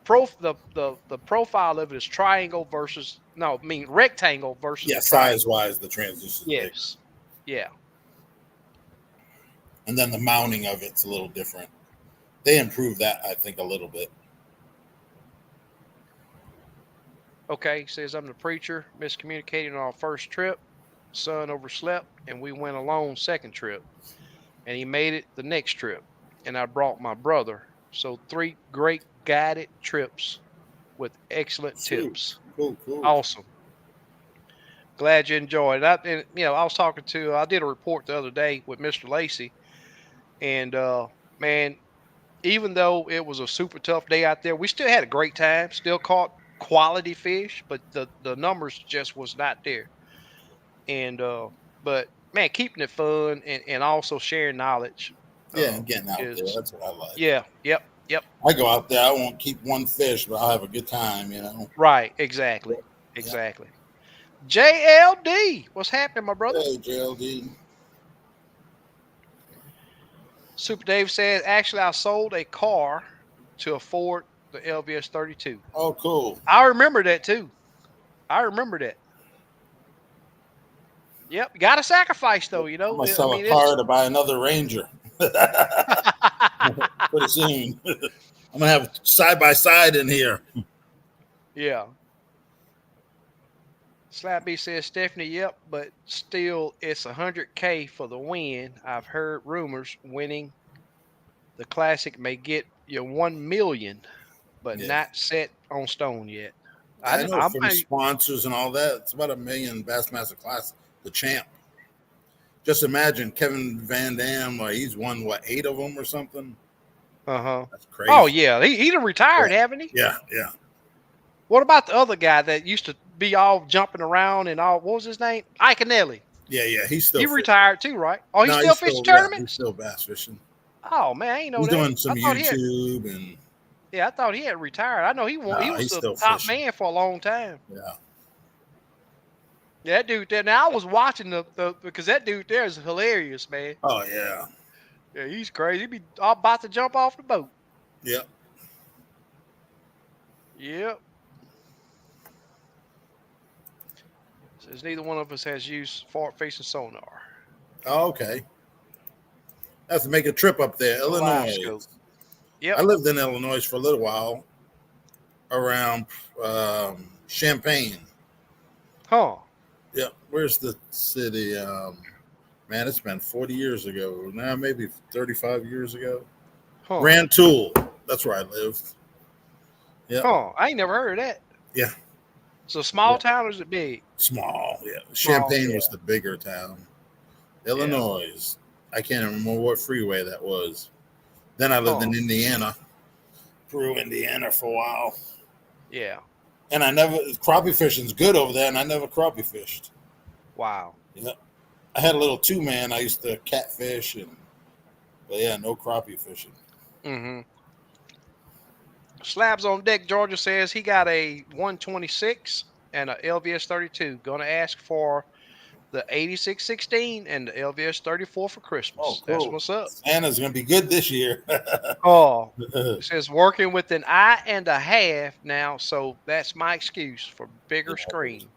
profile of it is triangle versus rectangle versus size wise the transition. Yes. Bigger. Yeah. And then the mounting of it's a little different. They improved that, I think, a little bit. Okay, he says, I'm the preacher, miscommunicating on our first trip. Son overslept, and we went alone second trip. And he made it the next trip. And I brought my brother. So 3 great guided trips with excellent tips. Cool. Awesome. Glad you enjoyed it. I did a report the other day with Mr. Lacey. And, man, even though it was a super tough day out there, we still had a great time. Still caught quality fish, but the numbers just was not there. And but man, keeping it fun and also sharing knowledge. And getting out there. That's what I like. Yeah. Yep. I go out there, I won't keep one fish, but I'll have a good time, Right, exactly. JLD, what's happening, my brother? Hey, JLD. Super Dave says, actually, I sold a car to afford the LVS 32. Oh, cool. I remember that too. I remember that. Yep. Got to sacrifice though. I'm gonna I sell a mean, it's. car to buy another Ranger pretty soon. I'm gonna have side by side in here. Yeah. Slappy says, Stephanie, yep, but still, it's 100K for the win. I've heard rumors winning the classic may get you 1 million, but Yeah, not set on stone yet. I know I from might. sponsors and all that, it's about $1 million Bassmaster Classic, the champ. Just imagine Kevin Van Dam, he's won what, 8 of them or something. Uh huh. That's Oh crazy. yeah, he done Yeah, retired, haven't he? yeah, yeah, What about the other guy that used to be all jumping around and all? What was his name? Ike Anelli. yeah, yeah. He's He still fishing. retired too, right? Oh, he No, still he's fishing still, yeah, he's tournaments. still bass fishing. Oh man, I ain't know He's that. doing I some thought he had. YouTube and Yeah, I thought he had retired. I know he won. He no, was he's the still top fishing. man for a long time. Yeah. Yeah, that dude there. Now I was watching the because that dude there is hilarious, man. Oh yeah. Yeah, he's crazy. He be all about to jump off the boat. Yeah. Yep. Says neither one of us has used forward facing sonar. Oh, okay. I have to make a trip up there, The Illinois. Livescope. I Yep. lived in Illinois for a little while, around Champaign. Huh. Yeah, where's the city? Man, it's been 40 years ago. Now maybe 35 years ago. Huh. Rantoul. That's where I lived. Yeah. Huh. I ain't never heard of that. Yeah. So small Yeah. town or is it big? Small. Yeah. Small. Champaign Yeah. was the bigger town. Yeah. Illinois. I can't remember what freeway that was. Then I lived Huh. in Indiana. Through Indiana for a while. Yeah. And I never crappie fishing's good over there, and I never crappie fished. Wow. Yeah, I had a little 2-man. I used to catfish, but yeah, no crappie fishing. Mm-hmm. Slabs on deck. Georgia says he got a 126 and a LVS 32. Going to ask for the 8616 and the LVS 34 for Oh, Christmas. That's cool. what's up. Santa's gonna be good this year. Oh, it says working with an eye and a half now, so that's my excuse for bigger screen.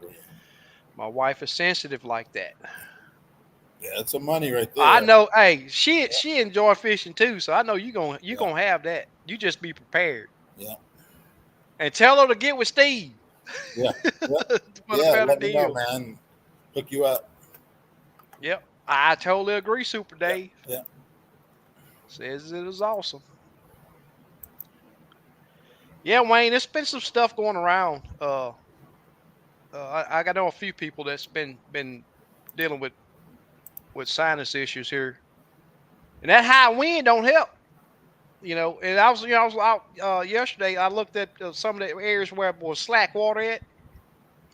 My wife is sensitive like that. Yeah, it's some money right I there. know. Hey, she enjoy fishing too, so I know you gonna have that. You just be prepared Yeah, and tell her to get with Steve yeah, yeah, for the yeah. better Let me know, deal. man. Hook you up. Yep, I totally agree. Super Yeah, Dave yeah. says it is awesome. Yeah, Wayne, there's been some stuff going around. I know a few people that's been dealing with sinus issues here, and that high wind don't help. And I was out yesterday. I looked at some of the areas where it was slack water at.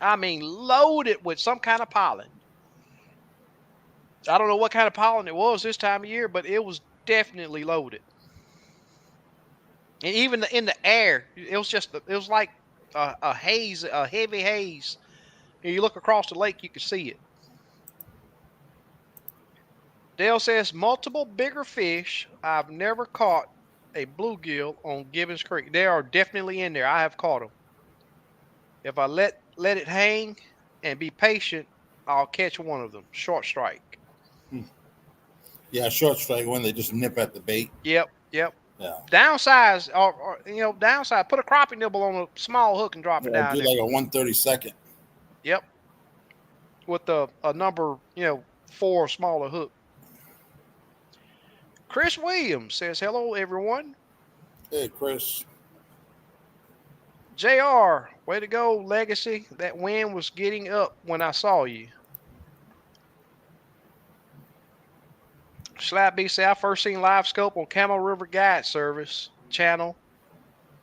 I mean, loaded with some kind of pollen. I don't know what kind of pollen it was this time of year, but it was definitely loaded. And even in the air, it was like a haze, a heavy haze. And you look across the lake, you can see it. Dale says multiple bigger fish. I've never caught a bluegill on Gibbons Creek. They are definitely in there. I have caught them. If I let it hang and be patient, I'll catch one of them. Short strike. Yeah, short strike when they just nip at the bait. Yep, yep. Yeah, Downsize or downside. Put a crappie nibble on a small hook and drop it yeah. down Do there. like a 132nd. Yep. With a number 4 smaller hook. Chris Williams says hello everyone. Hey, Chris. JR, way to go, Legacy. That wind was getting up when I saw you. Slap B say I first seen Livescope on Camel River Guide Service channel.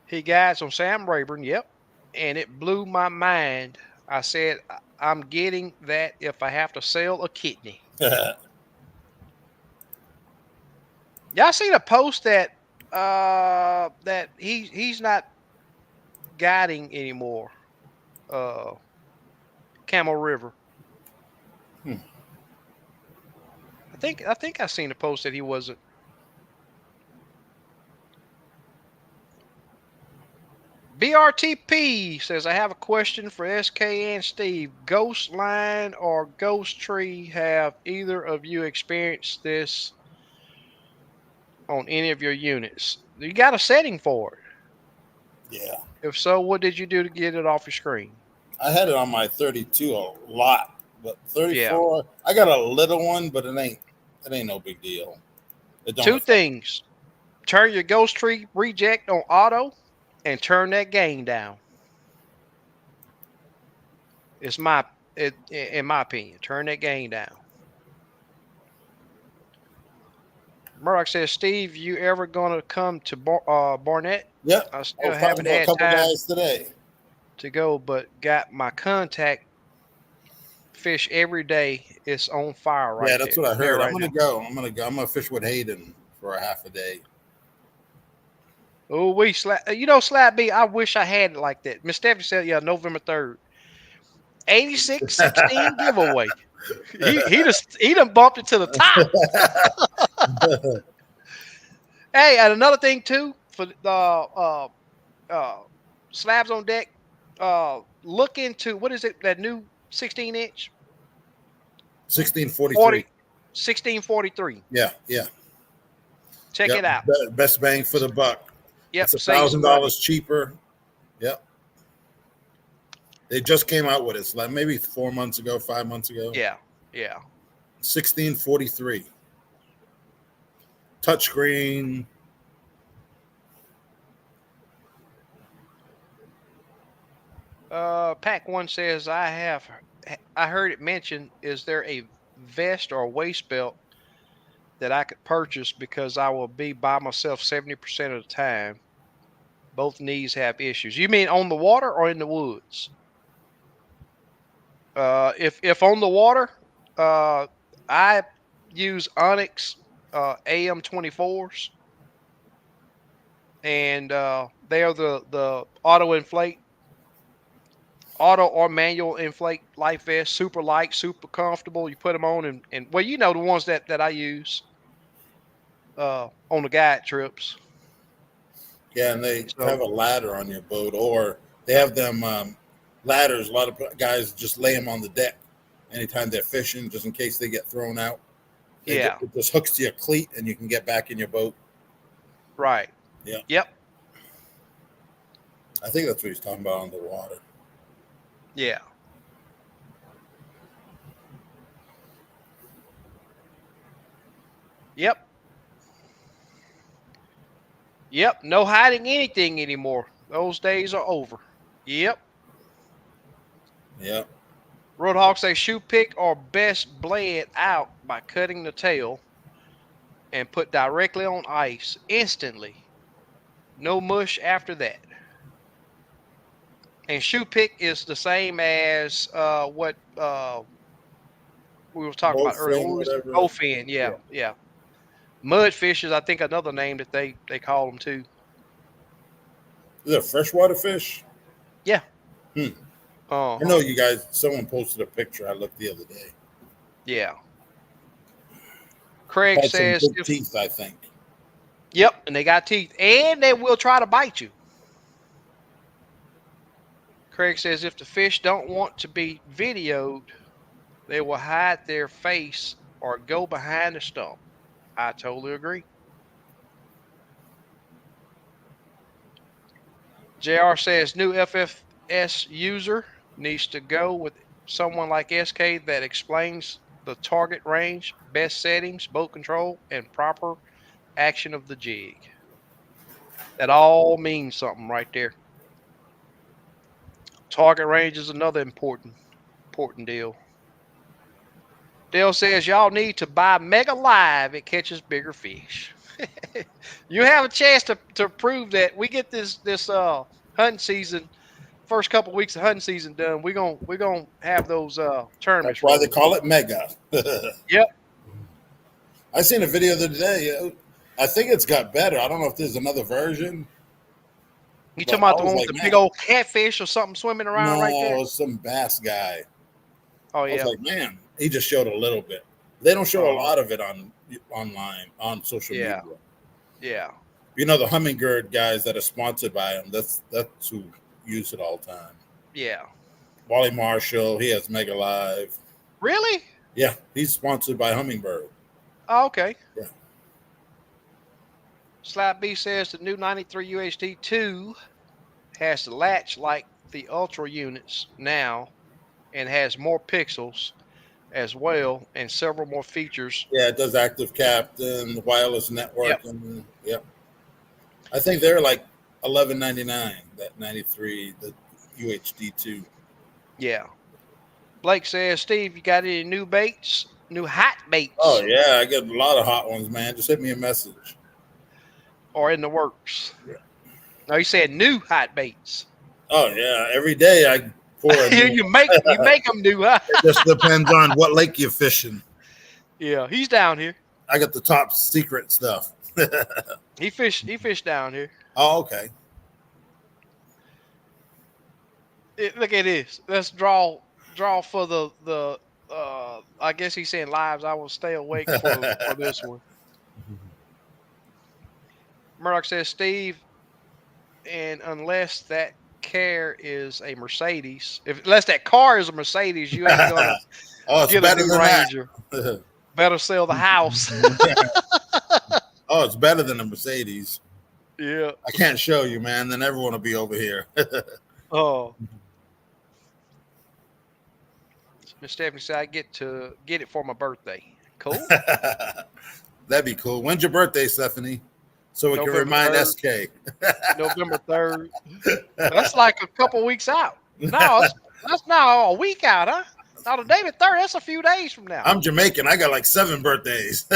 He guides on Sam Rayburn, yep. And it blew my mind. I said, I'm getting that if I have to sell a kidney. Y'all seen a post that he's not guiding anymore. Camel River. I think I seen a post that he wasn't. BRTP says, I have a question for SK and Steve. Ghost line or ghost tree, have either of you experienced this on any of your units? You got a setting for it. Yeah. If so, what did you do to get it off your screen? I had it on my 32 a lot, but Yeah. 34, I got a little one, but it ain't no big deal. It don't Two affect. things. Turn your ghost tree reject on auto and turn that gain down. It's in my opinion. Turn that gain down. Murdoch says, Steve, you ever gonna come to Barnett? Yep. I I still was talking haven't to a had couple time guys today. to go, but got my contact fish every day. It's on fire Yeah, right that's what I there heard. I'm right gonna now. go. I'm gonna go. I'm gonna fish with Hayden for a half a day. Oh, Slab B. I wish I had it like that. Miss Stephanie said, yeah, November 3rd, 8616 giveaway. He done bumped it to the top. Hey, and another thing too for the uh slabs on deck. Look into what is it? That new 16-inch 1643. 40 1643. Yeah, yeah, Check yep. it out. Best bang for the buck. It's Yep, a save thousand some money. dollars cheaper. Yep. They just came out with it. It's like maybe 4 months ago, 5 months ago. Yeah, yeah. 1643. Touchscreen. Pack One says I heard it mentioned. Is there a vest or a waist belt that I could purchase because I will be by myself 70% of the time? Both knees have issues. You mean on the water or in the woods? If on the water, uh, I use Onyx AM24s, and they are the auto or manual inflate life vest, super light, super comfortable. You put them on, and well, the ones that I use on the guide trips. Yeah, and they So have a ladder on your boat, or they have them ladders. A lot of guys just lay them on the deck anytime they're fishing, just in case they get thrown out. yeah, It just hooks to your cleat, and you can get back in your boat. right, Yeah, yep, I think that's what he's talking about on the water. yeah, yep, yep. No hiding anything anymore. Those days are over. Yep. Yeah, Roadhog say shoe pick or best bled out by cutting the tail and put directly on ice instantly. No mush after that. And shoe pick is the same as what we were talking about both earlier. fin, What was it? whatever. Bowfin, Yeah, yeah, yeah. Mudfish is, I think, another name that they call them too. is it a freshwater fish? Yeah. Hmm. Uh I know huh. you guys. Someone posted a picture. I looked the other day. Yeah. Craig Had some says good if teeth, I think. yep, and they got teeth, and they will try to bite you. Craig says if the fish don't want to be videoed, they will hide their face or go behind the stump. I totally agree. JR says new FFS user needs to go with someone like SK that explains the target range, best settings, boat control, and proper action of the jig. That all means something right there. Target range is another important deal. Dale says y'all need to buy Mega Live. It catches bigger fish. You have a chance to prove that we get this hunting season, first couple weeks of hunting season done. We're gonna have those That's tournaments why they rolling. call it mega. Yep. I seen a video the other day. I think it's got better. I don't know if there's another version, You but talking I about the was one with like, the big man, old catfish or something swimming around right no, there? it was some bass guy. Oh I was yeah. like, man, he just showed a little bit. They don't show a Uh-huh. lot of it on online on social Yeah. media. Yeah. the hummingbird guys that are sponsored by him. That's who use it all the time. Yeah. Wally Marshall, he has Mega Live. Really? Yeah, he's sponsored by Hummingbird. Oh, okay. Yeah. Slap B says the new 93 UHD2 has the latch like the Ultra units now and has more pixels as well and several more features. Yeah, it does active captain, wireless Yep. networking. Yep. I think they're like $11.99. That 93, the UHD2. Yeah. Blake says, Steve, you got any new baits? New hot Oh baits yeah, I get a lot of hot ones, man. Just hit me a message. or in the works? Yeah. No, you said new hot baits. Oh yeah, every day I pour a new. you make them new, huh? It just depends on what lake you're fishing. Yeah, he's down here. I got the top secret stuff. He fished down here. Oh, okay. Look at this. Let's draw for the I guess he's saying lives. I will stay awake for this one. Murdoch says, Steve, and unless that car is a Mercedes, unless that car is a Mercedes, you ain't gonna Oh, it's get a better new than Ranger. that. Better sell the house. Oh, it's better than a Mercedes. Yeah. I can't show you, man. Then everyone will be over here. Oh. Miss Stephanie said I get it for my birthday. Cool. That'd be cool. When's your birthday, Stephanie? So we can remind 3rd. SK. November 3rd. That's like a couple weeks out. No, that's now a week out, huh? Now the David 3rd, that's a few days from now. I'm Jamaican. I got like 7 birthdays.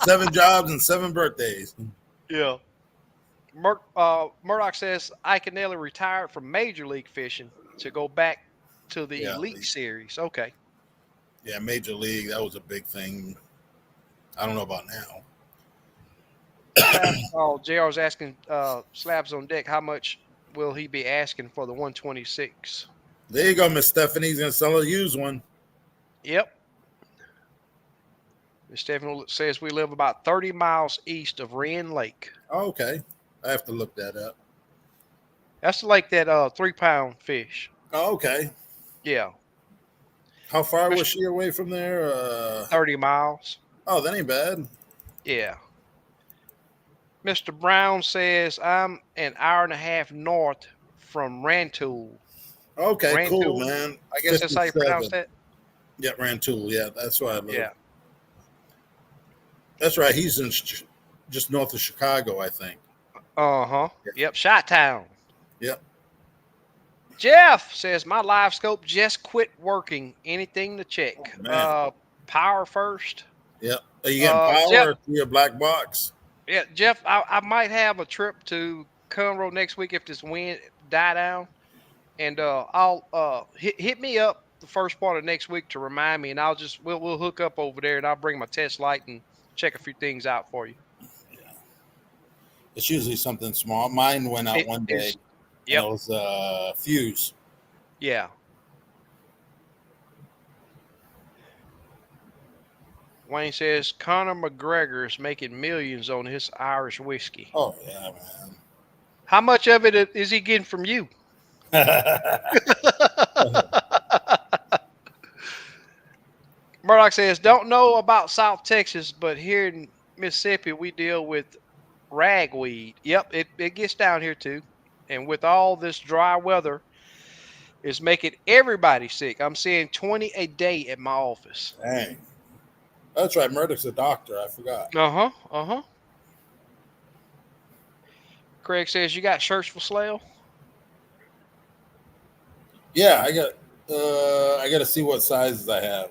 7 jobs and 7 birthdays. Yeah. Murdoch says I can nearly retire from Major League Fishing to go back to the Elite Series. Okay. Yeah, Major League, that was a big thing. I don't know about now. JR's asking Slabs on Deck, how much will he be asking for the 126? There you go, Miss Stephanie. He's going to sell a used one. Yep. Miss Stephanie says we live about 30 miles east of Wren Lake. Oh, okay. I have to look that up. That's the lake that 3-pound fish. Oh, okay. Yeah. How far was she away from there? 30 miles. Oh, that ain't bad. Yeah. Mr. Brown says I'm an hour and a half north from Rantoul. Okay, Rantoul, cool, man. I guess that's how you pronounce that. Yeah, Rantoul. Yeah, that's why I live. Yeah. That's right. He's in just north of Chicago, I think. Uh-huh. Yep, Chi-Town. Yep. Jeff says my Livescope just quit working. Anything to check? Oh, power first. Yep. Are you getting power Jeff, to your black box? Yeah, Jeff, I might have a trip to Conroe next week if this wind die down. And I'll hit me up the first part of next week to remind me, and we'll hook up over there, and I'll bring my test light and check a few things out for you. Yeah, it's usually something small. Mine went out one day. Yep, it was fuse. Yeah. Wayne says Conor McGregor is making millions on his Irish whiskey. Oh yeah, man. How much of it is he getting from you? Murdoch says, don't know about South Texas, but here in Mississippi, we deal with ragweed. Yep, it gets down here too. And with all this dry weather, it's making everybody sick. I'm seeing 20 a day at my office. Dang. That's right. Murdoch's a doctor. I forgot. Uh-huh. Uh-huh. Craig says, you got shirts for sale? Yeah, I got to see what sizes I have.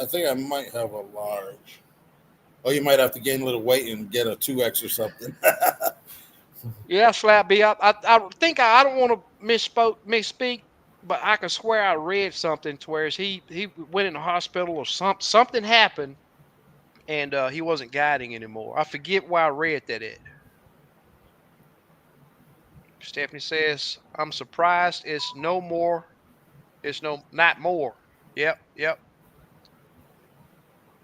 I think I might have a large. Oh, you might have to gain a little weight and get a 2X or something. Yeah, Slap B. I think I don't want to misspeak, but I can swear I read something to where he went in the hospital or something happened, and he wasn't guiding anymore. I forget where I read that at. Stephanie says, I'm surprised it's not more. Yep.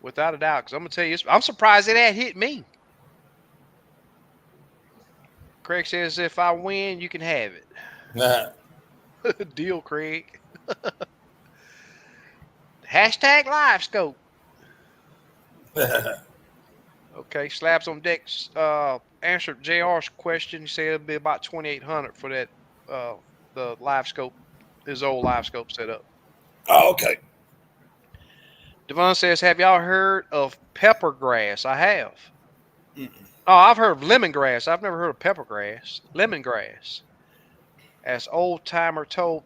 Without a doubt, because I'm going to tell you, I'm surprised it had hit me. Craig says if I win, you can have Nah. it. Deal, Craig. Hashtag Livescope. Okay, slabs on decks. Answered JR's question. He said it'll be about 2,800 for that. Uh, the Livescope, his old Livescope setup. Oh, okay. Devon says, "Have y'all heard of pepper grass?" I have. Mm-mm. Oh, I've heard of lemongrass. I've never heard of pepper grass. Lemongrass. As an old timer told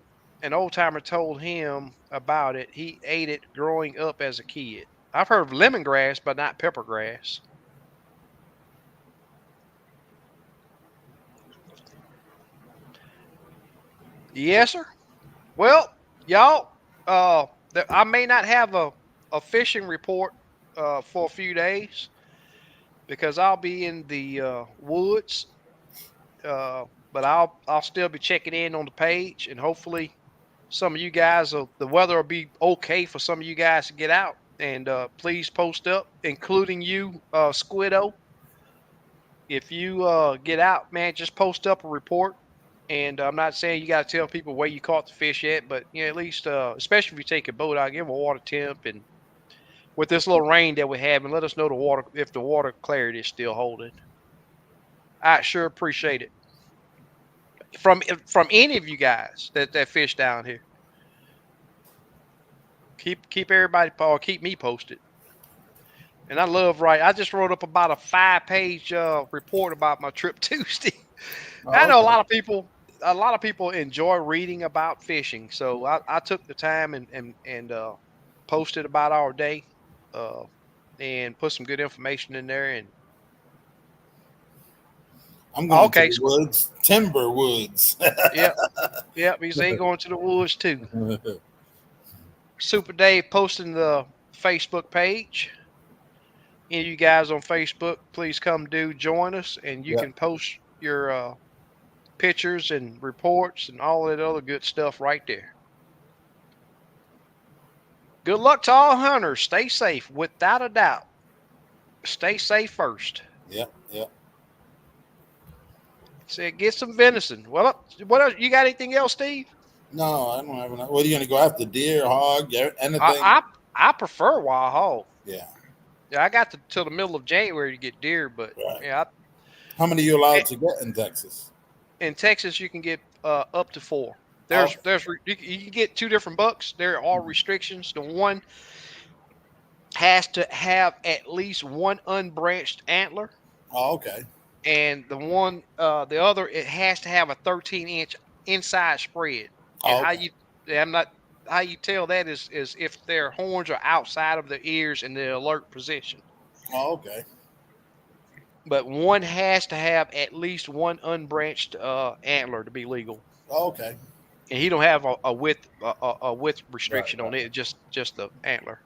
him about it. He ate it growing up as a kid. I've heard of lemongrass, but not pepper grass. Yes, sir. Well, y'all, I may not have a fishing report for a few days because I'll be in the woods. But I'll still be checking in on the page, and hopefully some of you guys the weather will be okay for some of you guys to get out. And please post up, including you, Squiddo. If you get out, man, just post up a report. And I'm not saying you got to tell people where you caught the fish at, but at least, especially if you take a boat out, give them a water temp, and with this little rain that we have, and let us know the water if the water clarity is still holding. I sure appreciate it from any of you guys that fish down here. Keep everybody or keep me posted. And I love writing. I just wrote up about a 5-page report about my trip Tuesday. I Oh, know okay. a lot of people enjoy reading about fishing, so I took the time and posted about our day, uh, and put some good information in there. And I'm oh, going to okay, the woods, timber woods. yep, yep. He's going to the woods too. Super Dave posting the Facebook page. Any of you guys on Facebook, please come join us, and you Yeah. can post your pictures and reports and all that other good stuff right there. Good luck to all hunters. Stay safe, without a doubt. Stay safe first. Yeah. Yeah. Said get some venison. Well, what else? You got anything else, Steve? No, I don't have enough. What are you going to go after? Deer, hog, I anything? I, I prefer wild hog. Yeah. Yeah, I got till the middle of January to get deer, but Right. yeah, How many are you allowed to get in Texas? in Texas you can get up to 4. Oh, There's okay. there's you can get 2 different bucks. There are restrictions. The one has to have at least one unbranched antler, Oh, okay. and the other, it has to have a 13-inch inside spread. And Oh, okay. I'm not how you tell that is if their horns are outside of their ears in the alert position. Oh, okay. But one has to have at least one unbranched antler to be legal. Oh, okay. And he don't have a width Right, restriction on right. it, just the antler.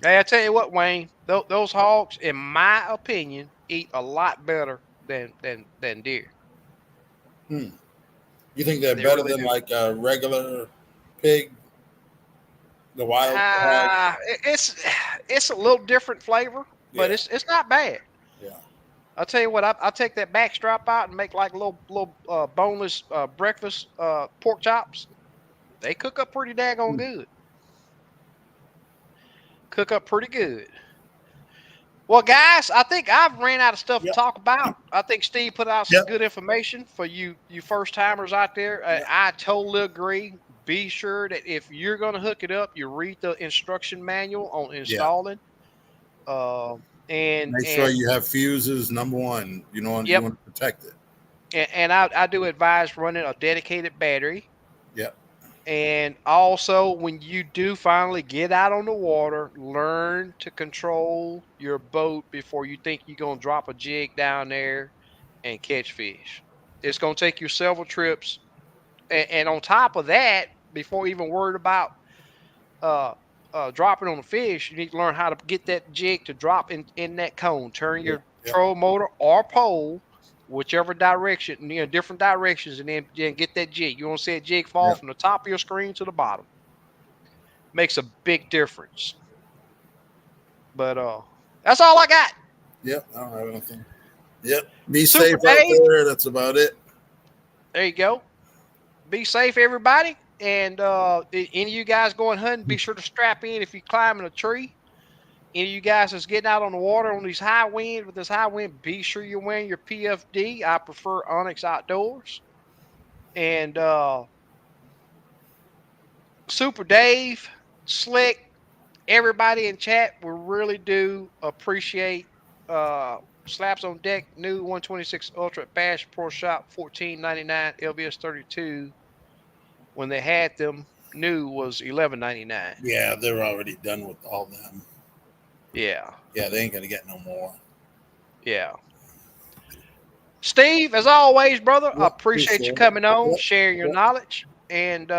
Hey, I tell you what, Wayne, those hogs, in my opinion, eat a lot better than deer. Hmm. You think they're They better really than do. like a regular pig, the wild hog? It's a little different flavor, but Yeah. it's not bad. Yeah. I'll tell you what, I'll take that back strap out and make like little boneless breakfast pork chops. They cook up pretty daggone Hmm. good. Cook up pretty good. Well, guys, I think I've ran out of stuff to Yep. talk about. I think Steve put out some Yep. good information for you first timers out there. Yep. I totally agree. Be sure that if you're going to hook it up, you read the instruction manual on Yeah. installing. Uh, and Make sure and you have fuses. Number one, you yep, want to protect it. and I do advise running a dedicated battery. Yep. And also, when you do finally get out on the water, learn to control your boat before you think you're going to drop a jig down there and catch fish. It's going to take you several trips. And on top of that, before even worried about uh, dropping on the fish, you need to learn how to get that jig to drop in that cone. Turn Yep. your Yep. troll motor or pole, whichever direction, different directions, and then get that jig. You want to see a jig fall Yep. from the top of your screen to the bottom. Makes a big difference. But that's all I got. Yep. I don't have anything. Yep. Be Super safe out Dave, there. That's about it. there you go. Be safe, everybody. And any of you guys going hunting, be sure to strap in if you're climbing a tree. Any of you guys that's getting out on the water on these high winds with this high wind, be sure you're wearing your PFD. I prefer Onyx Outdoors. And Super Dave, Slick, everybody in chat, we really do appreciate uh Slaps on Deck, new 126 Ultra Bash Pro Shop, 14.99 LBS 32. When they had them, new was 11.99. Yeah, they're already done with all them. Yeah, Yeah, they ain't gonna get no more. yeah. Steve, as always, brother, I Yep, appreciate you appreciate it. coming on, Yep, sharing your yep. knowledge, and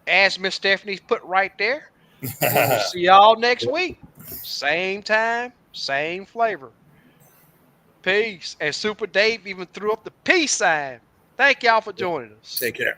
as Miss Stephanie's put right there, we will see y'all next week. Same time, same flavor. Peace. And Super Dave even threw up the peace sign. Thank y'all for joining us. Take care.